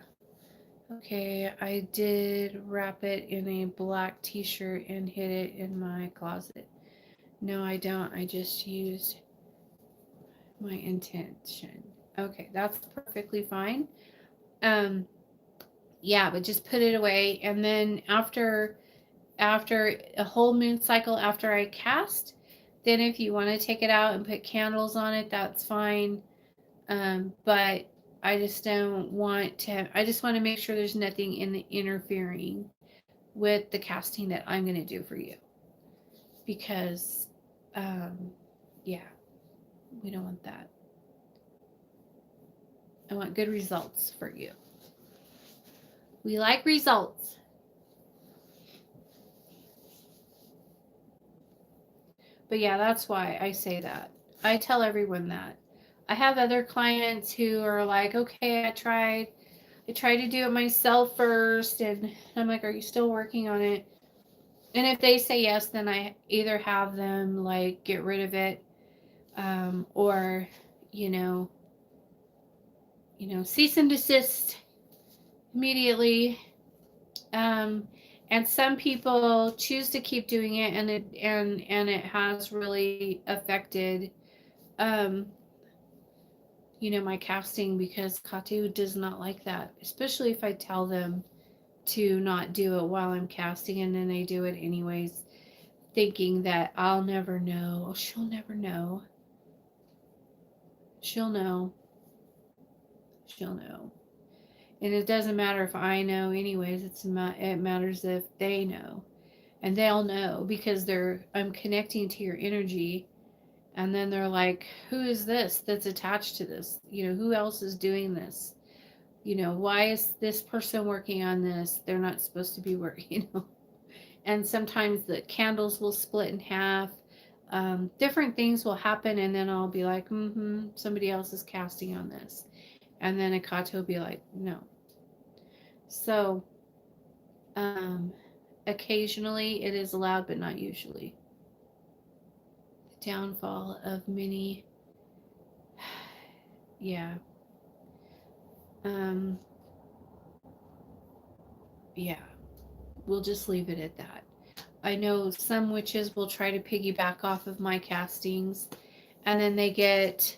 Okay, I did wrap it in a black t-shirt and hid it in my closet. No, I don't. I just used my intention. Okay, that's perfectly fine. Yeah, but just put it away, and then after a whole moon cycle, after I cast, then if you want to take it out and put candles on it, that's fine. But I just don't want to. I just want to make sure there's nothing interfering with the casting that I'm going to do for you, because, yeah, we don't want that. I want good results for you. We like results. But yeah, that's why I say that. I tell everyone that. I have other clients who are like, okay, I tried to do it myself first, and I'm like, are you still working on it? And if they say yes, then I either have them like get rid of it, or cease and desist immediately. And some people choose to keep doing it, and it has really affected my casting, because Katu does not like that, especially if I tell them to not do it while I'm casting, and then they do it anyways, thinking that I'll never know. Oh, she'll never know. She'll know. And it doesn't matter if I know anyways. It matters if they know. And they'll know, because I'm connecting to your energy. And then they're like, who is this that's attached to this? Who else is doing this? You know, why is this person working on this? They're not supposed to be working, you know. And sometimes the candles will split in half. Different things will happen, and then I'll be like, somebody else is casting on this. And then Akato will be like, no. So, occasionally it is allowed, but not usually. The downfall of many. Yeah. Yeah. We'll just leave it at that. I know some witches will try to piggyback off of my castings, and then they get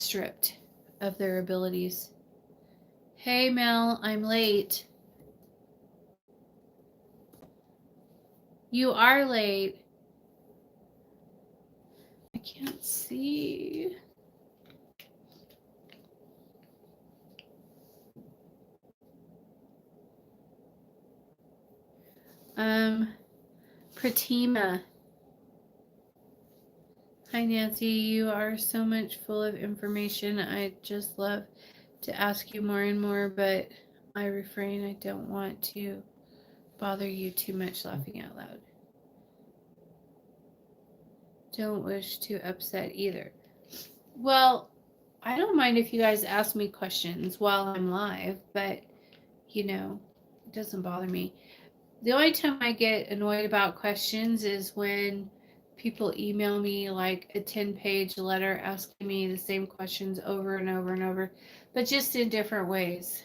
stripped of their abilities. Hey Mel, I'm late. You are late. I can't see. Pratima. Hi Nancy, you are so much full of information. I just love to ask you more and more, but I refrain. I don't want to bother you too much laughing out loud. Don't wish to upset either. Well, I don't mind if you guys ask me questions while I'm live, but you know, it doesn't bother me. The only time I get annoyed about questions is when people email me like a 10-page letter asking me the same questions over and over and over, but just in different ways.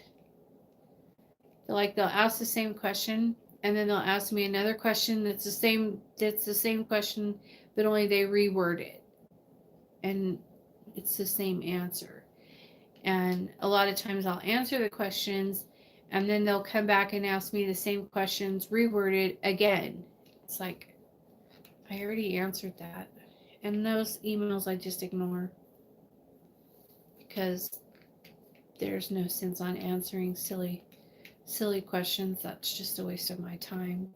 Like they'll ask the same question and then they'll ask me another question that's the same question, but only they reword it. And it's the same answer. And a lot of times I'll answer the questions and then they'll come back and ask me the same questions reworded again. It's like, I already answered that. And those emails I just ignore because there's no sense on answering silly questions. That's just a waste of my time.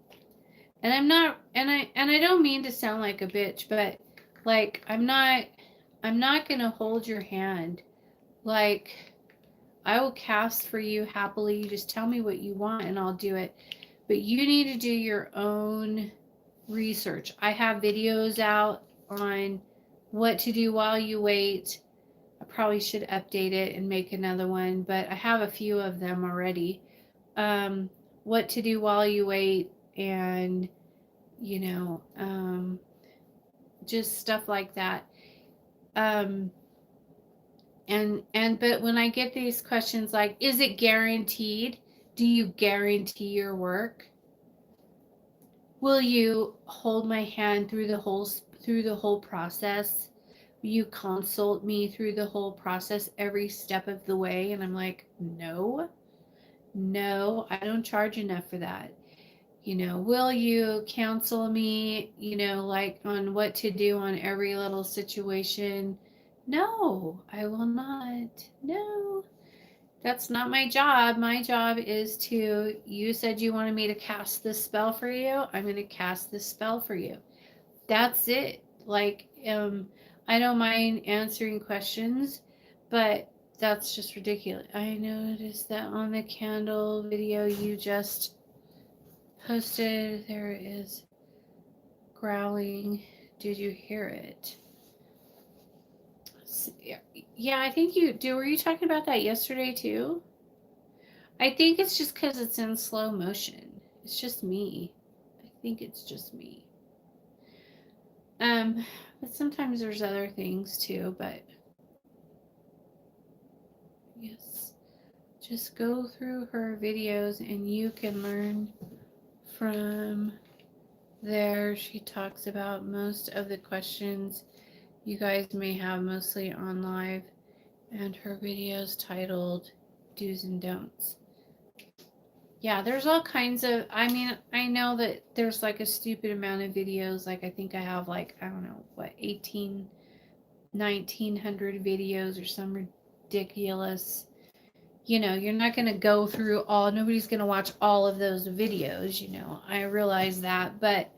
And I'm not, and I don't mean to sound like a bitch, but like I'm not gonna hold your hand. Like, I will cast for you happily. You just tell me what you want and I'll do it. But you need to do your own research. I have videos out on what to do while you wait. I probably should update it and make another one, but I have a few of them already. What to do while you wait, and you know, just stuff like that. But when I get these questions like, is it guaranteed? Do you guarantee your work? Will you hold my hand through the whole process? Will you consult me through the whole process every step of the way? And I'm like, no, I don't charge enough for that. You know, will you counsel me, you know, like on what to do on every little situation? No, I will not. No, that's not my job. My job is to, you said you wanted me to cast this spell for you. I'm going to cast this spell for you. That's it. Like, I don't mind answering questions, but that's just ridiculous. I noticed that on the candle video you just posted, there is growling. Did you hear it? Yeah, I think you do. Were you talking about that yesterday too? I think it's just because it's in slow motion. It's just me. I think it's just me. But sometimes there's other things too, but yes. Just go through her videos and you can learn from there. She talks about most of the questions you guys may have, mostly on live, and her videos titled Do's and Don'ts. Yeah, there's all kinds of, I mean, I know that there's like a stupid amount of videos. Like I think I have like, I don't know, what, 1900 videos or some ridiculous, you know, you're not going to go through all, nobody's going to watch all of those videos, you know, I realize that, but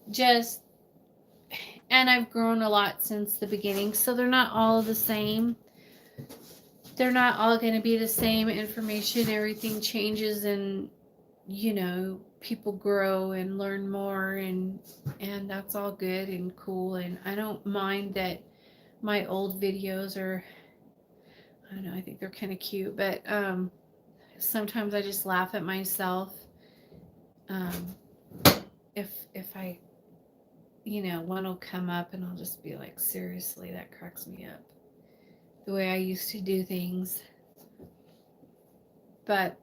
just, and I've grown a lot since the beginning, so they're not all the same. they're not all going to be the same information. Everything changes, and people grow and learn more, and that's all good and cool. And I don't mind that my old videos are, I don't know, I think they're kind of cute, but sometimes I just laugh at myself. If I, one will come up and I'll just be like, seriously, that cracks me up. The way I used to do things. But,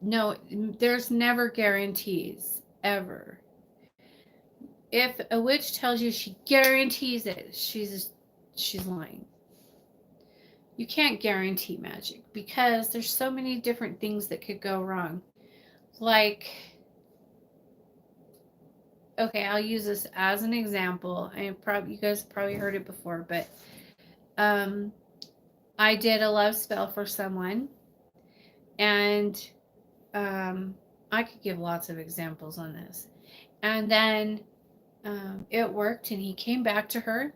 no, there's never guarantees, ever. If a witch tells you she guarantees it, she's lying. You can't guarantee magic because there's so many different things that could go wrong. Like, okay, I'll use this as an example. You guys probably heard it before, but I did a love spell for someone, and I could give lots of examples on this. And then it worked, and he came back to her,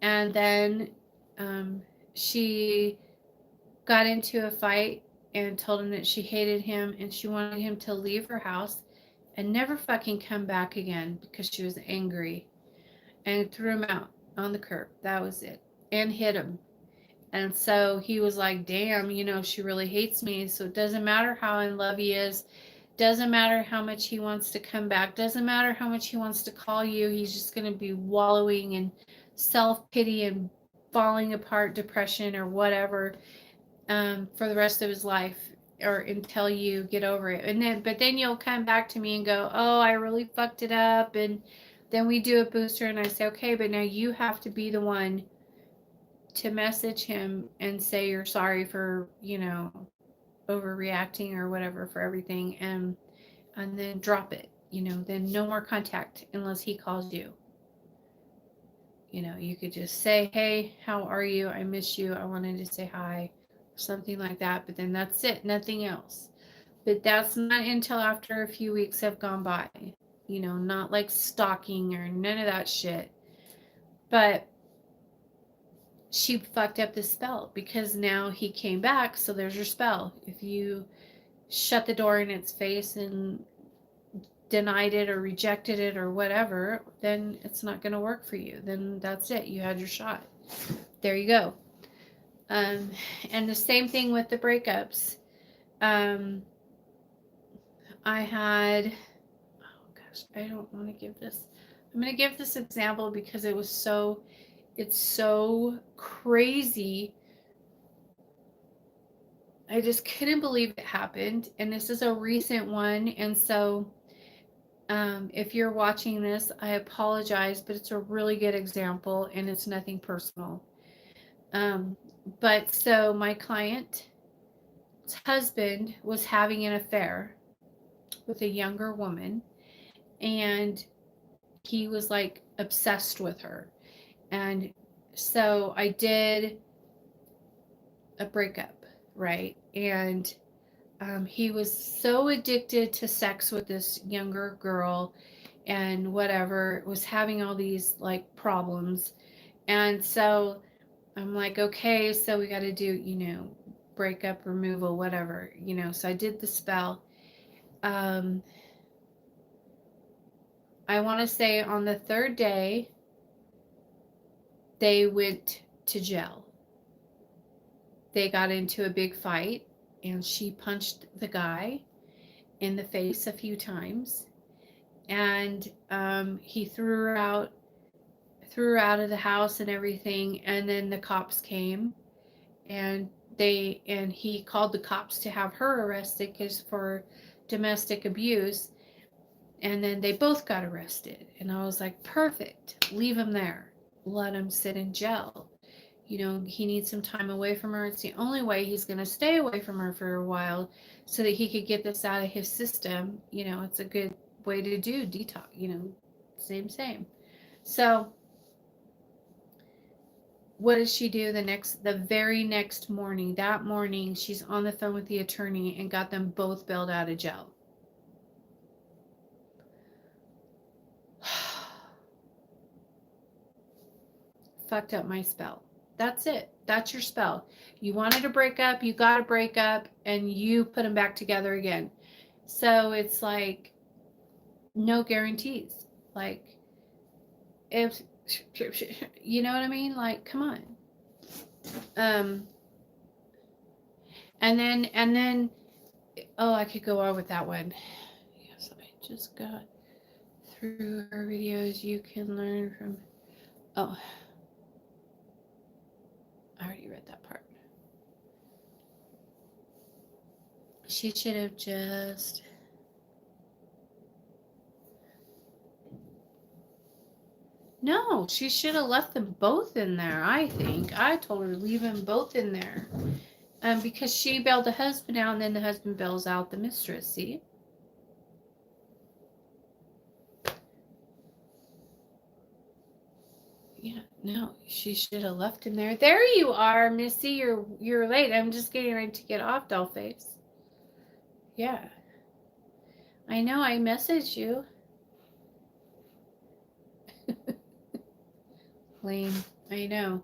and then she got into a fight and told him that she hated him and she wanted him to leave her house and never fucking come back again because she was angry, and threw him out on the curb. That was it. And hit him. And so he was like, damn, she really hates me. So it doesn't matter how in love he is. Doesn't matter how much he wants to come back. Doesn't matter how much he wants to call you. He's just going to be wallowing in self-pity and falling apart, depression or whatever, for the rest of his life, or until you get over it. But then you'll come back to me and go, oh, I really fucked it up. And then we do a booster and I say, okay, but now you have to be the one to message him and say you're sorry for, overreacting or whatever for everything, and then drop it. Then no more contact unless he calls you. You could just say, hey, how are you? I miss you. I wanted to say hi, or something like that. But then that's it, nothing else. But that's not until after a few weeks have gone by. Not like stalking or none of that shit. But she fucked up the spell because now he came back, so there's your spell. If you shut the door in its face and denied it or rejected it or whatever, then it's not going to work for you. Then that's it. You had your shot. There you go. And the same thing with the breakups. I had, oh gosh, I don't want to give this. I'm going to give this example because it's so crazy. I just couldn't believe it happened. And this is a recent one. And so if you're watching this, I apologize, but it's a really good example and it's nothing personal. But so my client's husband was having an affair with a younger woman, and he was like obsessed with her. And so I did a breakup, right? And he was so addicted to sex with this younger girl and whatever, was having all these like problems. And so I'm like, okay, so we got to do, breakup, removal, whatever, so I did the spell. I want to say on the third day, they went to jail. They got into a big fight, and she punched the guy in the face a few times, and he threw her out of the house and everything. And then the cops came, and he called the cops to have her arrested for domestic abuse. And then they both got arrested, and I was like, perfect, leave him there, let him sit in jail. He needs some time away from her. It's the only way he's going to stay away from her for a while so that he could get this out of his system. It's a good way to do detox, same. So what does she do the very next morning? That morning, she's on the phone with the attorney and got them both bailed out of jail. Fucked up my spell. That's it. That's your spell. You wanted to break up, you got to break up, and you put them back together again. So it's like no guarantees. Like, if you know what I mean? Like, come on. And then oh, I could go on with that one. Yes, I just got through her videos. You can learn from. Oh, I already read that part. She should have just. No, she should have left them both in there, I think. I told her to leave them both in there. Because she bailed the husband out, and then the husband bails out the mistress, see? Yeah, no, she should have left him there. There you are, Missy. You're late. I'm just getting ready to get off, Dollface. Yeah. I know, I messaged you. Lame. I know.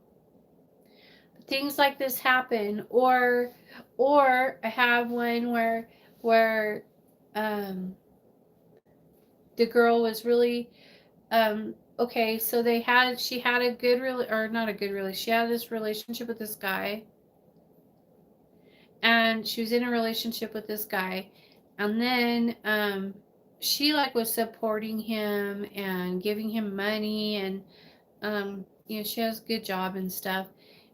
Things like this happen, or I have one where the girl was really okay, so she had a good or not a good she had this relationship with this guy, and she was in a relationship with this guy, and then she like was supporting him and giving him money, and she has a good job and stuff.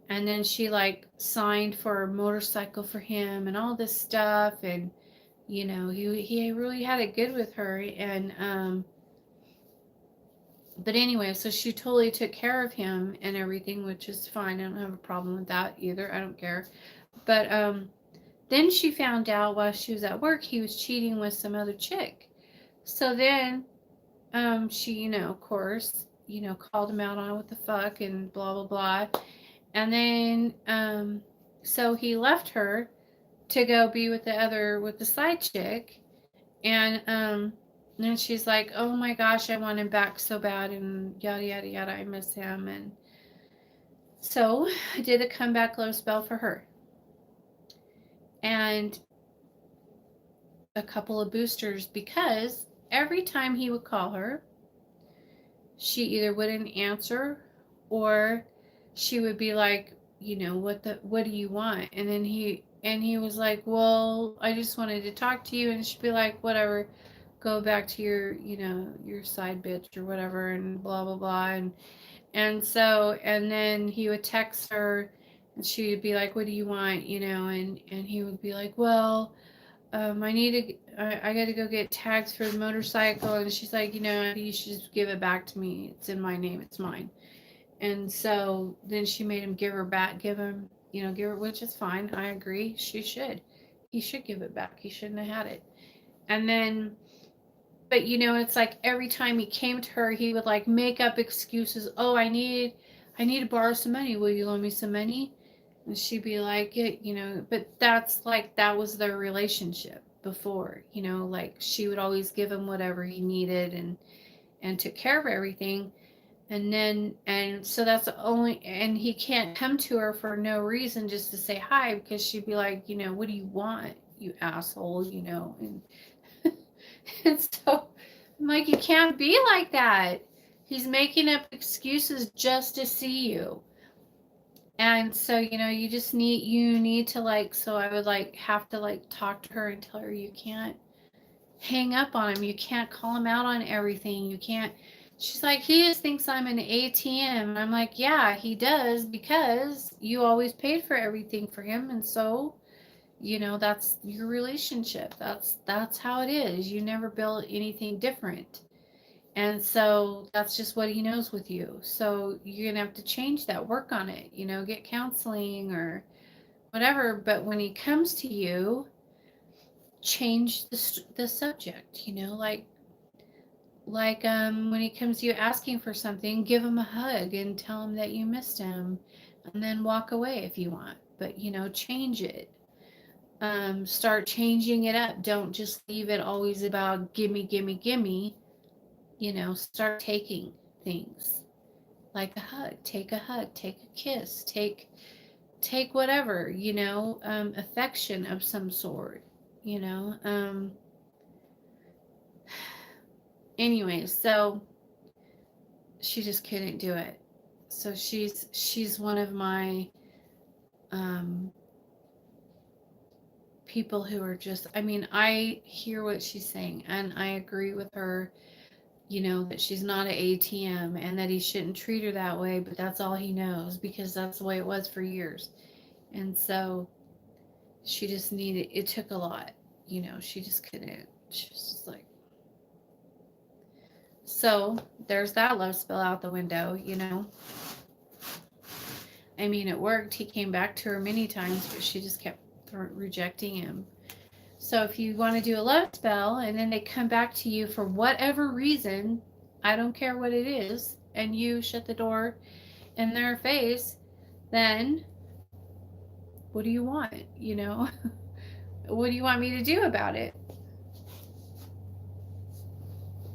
And then she like signed for a motorcycle for him and all this stuff, and he really had it good with her. And but anyway, so she totally took care of him and everything, which is fine. I don't have a problem with that either. I don't care. But then she found out while she was at work he was cheating with some other chick. So then she, of course, called him out on what the fuck and blah blah blah. And then so he left her to go be with the side chick. And then she's like, oh my gosh, I want him back so bad, and yada yada yada, I miss him. And so I did a comeback love spell for her, and a couple of boosters, because every time he would call her, she either wouldn't answer, or she would be like, what do you want? And then he was like, well, I just wanted to talk to you. And she'd be like, whatever, go back to your your side bitch or whatever, and blah blah blah. And then he would text her, and she would be like, what do you want? And he would be like, well, I got to go get tags for the motorcycle. And she's like, you should just give it back to me. It's in my name. It's mine. And so then she made him give her, which is fine. I agree. He should give it back. He shouldn't have had it. And then, but it's like every time he came to her, he would like make up excuses. Oh, I need to borrow some money. Will you loan me some money? And she'd be like, but that's like, that was their relationship before, like she would always give him whatever he needed, and took care of everything. And so that's and he can't come to her for no reason, just to say hi, because she'd be like, what do you want, you asshole, and and so I'm like, you can't be like that. He's making up excuses just to see you. And so, you just need to like, so I would like have to like talk to her and tell her, you can't hang up on him. You can't call him out on everything. You can't. She's like, he just thinks I'm an ATM. And I'm like, yeah, he does, because you always paid for everything for him. And so, that's your relationship. That's how it is. You never built anything different. And so that's just what he knows with you. So you're going to have to change that, work on it, get counseling or whatever. But when he comes to you, change the subject, like when he comes to you asking for something, give him a hug and tell him that you missed him, and then walk away if you want. But, change it. Start changing it up. Don't just leave it always about gimme, gimme, gimme. Start taking things. like a hug, take a kiss, take whatever, affection of some sort, you know. Anyways, so she just couldn't do it. So she's one of my people who are just, I mean, I hear what she's saying and I agree with her, that she's not an ATM and that he shouldn't treat her that way, but that's all he knows because that's the way it was for years. And so she just needed, it took a lot, she just couldn't, she was just like, so there's that love spell out the window, I mean, it worked. He came back to her many times, but she just kept rejecting him. So if you want to do a love spell and then they come back to you for whatever reason, I don't care what it is, and you shut the door in their face, then what do you want? What do you want me to do about it?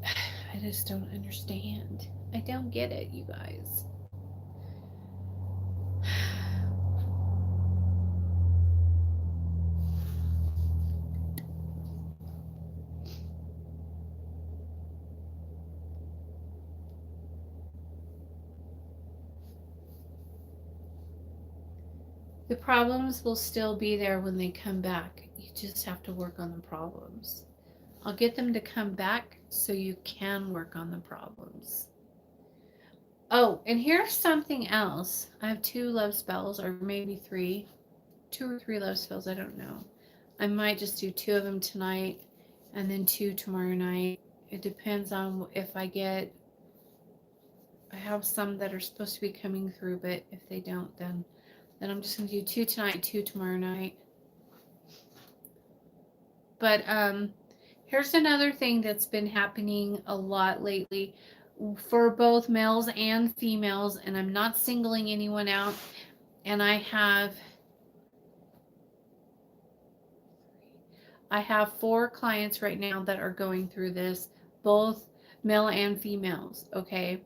I just don't understand. I don't get it, you guys. The problems will still be there when they come back. You just have to work on the problems. I'll get them to come back so you can work on the problems. Oh, and here's something else. I have 2 love spells, or maybe 3. 2 or 3 love spells, I don't know. I might just do 2 of them tonight and then 2 tomorrow night. It depends on if I have some that are supposed to be coming through, but if they don't, then I'm just going to do 2 tonight, 2 tomorrow night. But here's another thing that's been happening a lot lately for both males and females, and I'm not singling anyone out. And I have 4 clients right now that are going through this, both male and females, okay?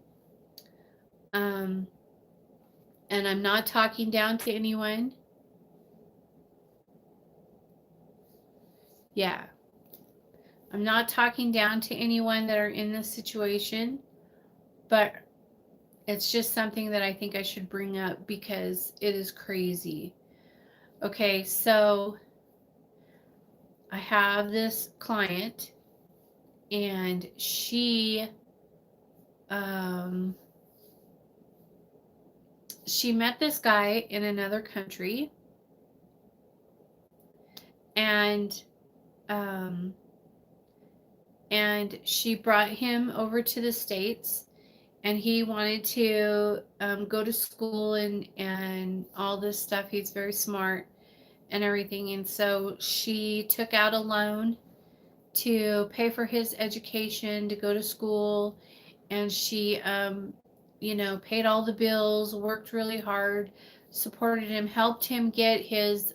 And I'm not talking down to anyone. Yeah. I'm not talking down to anyone that are in this situation, but it's just something that I think I should bring up because it is crazy. Okay, so I have this client and she met this guy in another country, and she brought him over to the States, and he wanted to go to school and all this stuff. He's very smart and everything, and so she took out a loan to pay for his education, to go to school, and she paid all the bills, worked really hard, supported him, helped him get his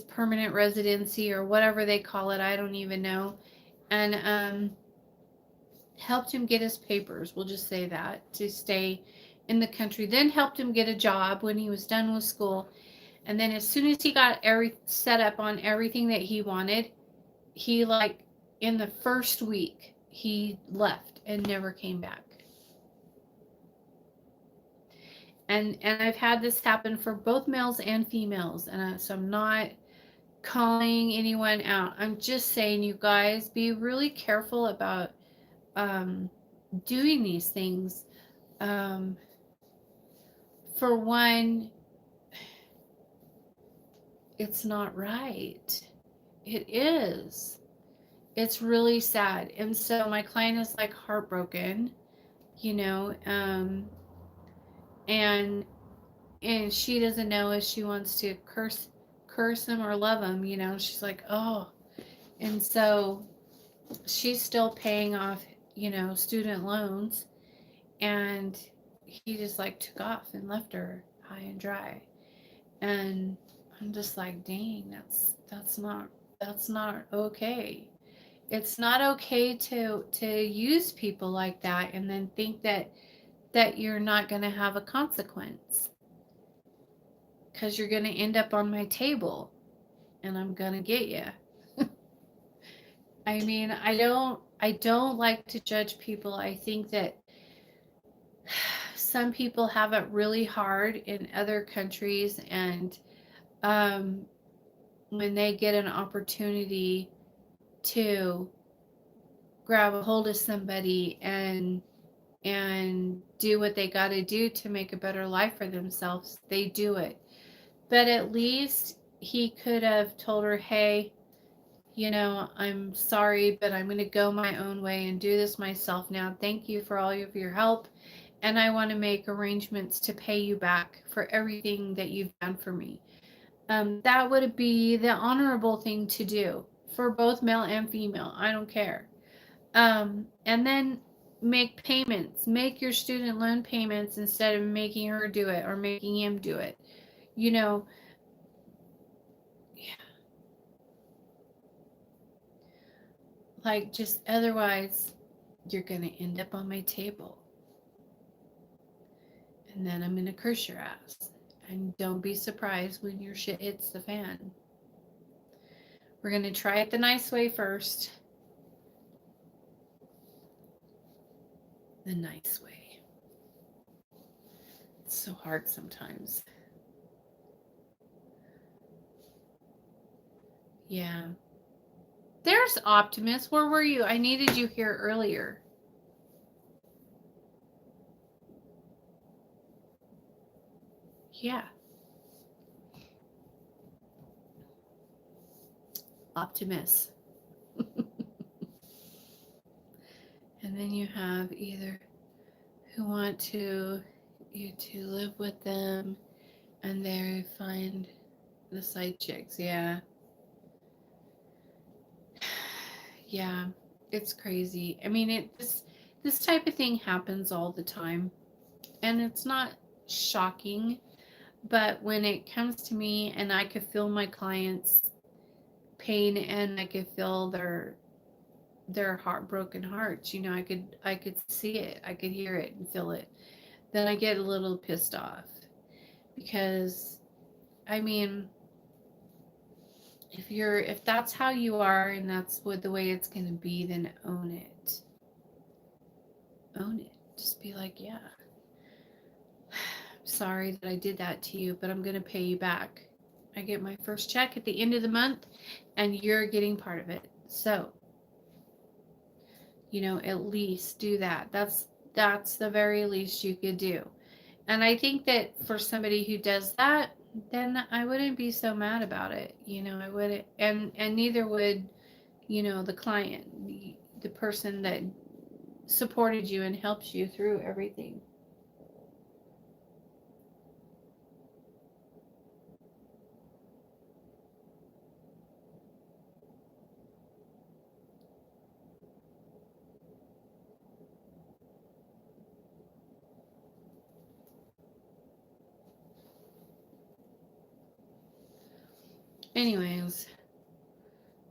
permanent residency or whatever they call it, I don't even know, and helped him get his papers, we'll just say that, to stay in the country, then helped him get a job when he was done with school. And then as soon as he got set up on everything that he wanted, he, like, in the first week, he left and never came back. And I've had this happen for both males and females, and so I'm not calling anyone out. I'm just saying, you guys, be really careful about doing these things. For one, it's not right. It is. It's really sad. And so my client is, like, heartbroken, and she doesn't know if she wants to curse him or love him, she's like, oh. And so she's still paying off, student loans, and he just, like, took off and left her high and dry. And I'm just like, dang, that's not okay. It's not okay to use people like that and then think that that you're not going to have a consequence, because you're going to end up on my table and I'm going to get you. I mean, I don't like to judge people. I think that some people have it really hard in other countries, and when they get an opportunity to grab a hold of somebody and do what they got to do to make a better life for themselves, they do it. But at least he could have told her, hey, you know, I'm sorry, but I'm going to go my own way and do this myself now. Thank you for all of your help. And I want to make arrangements to pay you back for everything that you've done for me. That would be the honorable thing to do for both male and female. I don't care. And then make payments. Make your student loan payments instead of making her do it or making him do it. You know, yeah. Like, just otherwise, you're going to end up on my table. And then I'm going to curse your ass. And don't be surprised when your shit hits the fan. We're going to try it the nice way first. The nice way. It's so hard sometimes. Yeah. There's Optimus. Where were you? I needed you here earlier. Yeah. Optimus. And then you have either who want to you to live with them and they find the side chicks. Yeah. Yeah. It's crazy. I mean, this type of thing happens all the time. And it's not shocking, but when it comes to me and I could feel my clients' pain and I could feel their heartbroken hearts, you know, I could see it, I could hear it and feel it, then I get a little pissed off. Because I mean, if that's how you are and that's what the way it's going to be, then own it. Own it. Just be like, yeah, sorry that I did that to you, but I'm going to pay you back. I get my first check at the end of the month and you're getting part of it. So, you know, at least do that. That's the very least you could do. And I think that for somebody who does that, then I wouldn't be so mad about it. You know, I wouldn't, and neither would, you know, the client, the person that supported you and helped you through everything. Anyways,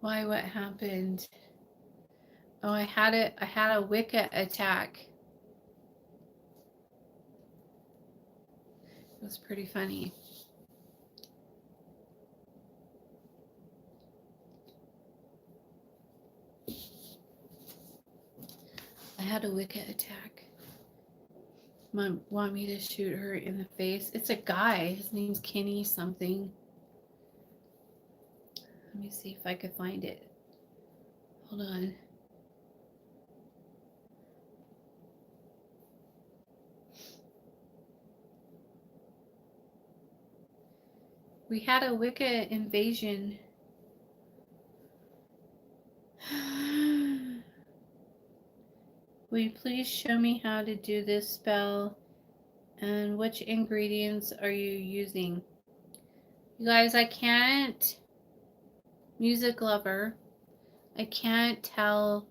why? What happened? Oh, I had a Wicca attack. It was pretty funny. I had a Wicca attack. Mom want me to shoot her in the face. It's a guy. His name's Kenny something. Let me see if I could find it. Hold on. We had a Wicca invasion. Will you please show me how to do this spell and which ingredients are you using? You guys, I can't, music lover, I can't tell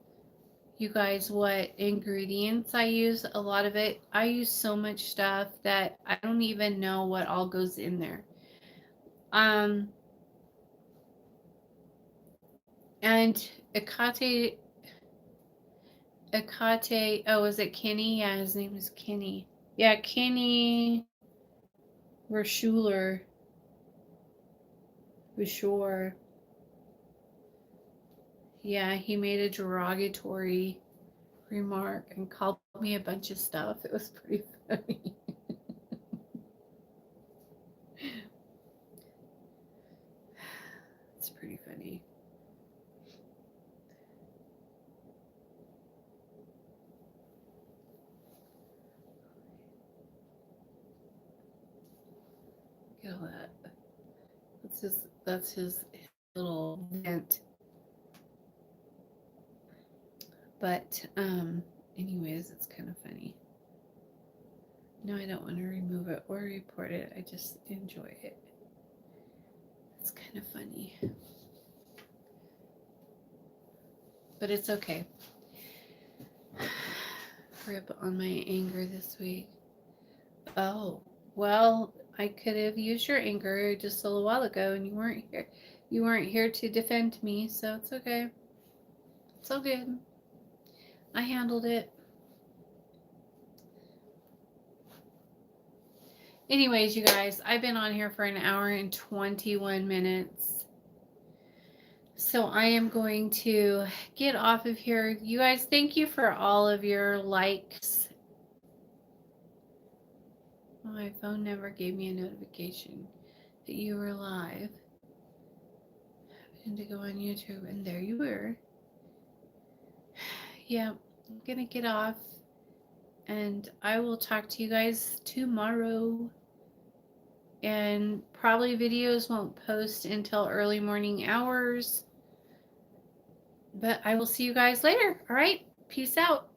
you guys what ingredients I use. A lot of it, I use so much stuff that I don't even know what all goes in there. And Akate, oh, is it Kenny? Yeah, his name is Kenny. Yeah, Kenny Rashuler. Rashore. Yeah, he made a derogatory remark and called me a bunch of stuff. It was pretty funny. It's pretty funny. Get all that. That's his little vent. But anyways, it's kind of funny. No, I don't want to remove it or report it. I just enjoy it. It's kind of funny. But it's okay. Rip on my anger this week. Oh, well, I could have used your anger just a little while ago and you weren't here. You weren't here to defend me, so it's okay. It's all good. I handled it. Anyways, you guys, I've been on here for an hour and 21 minutes. So I am going to get off of here. You guys, thank you for all of your likes. My phone never gave me a notification that you were live. And to go on YouTube, and there you were. Yeah, I'm gonna get off, and I will talk to you guys tomorrow. And probably videos won't post until early morning hours. But I will see you guys later. All right, peace out.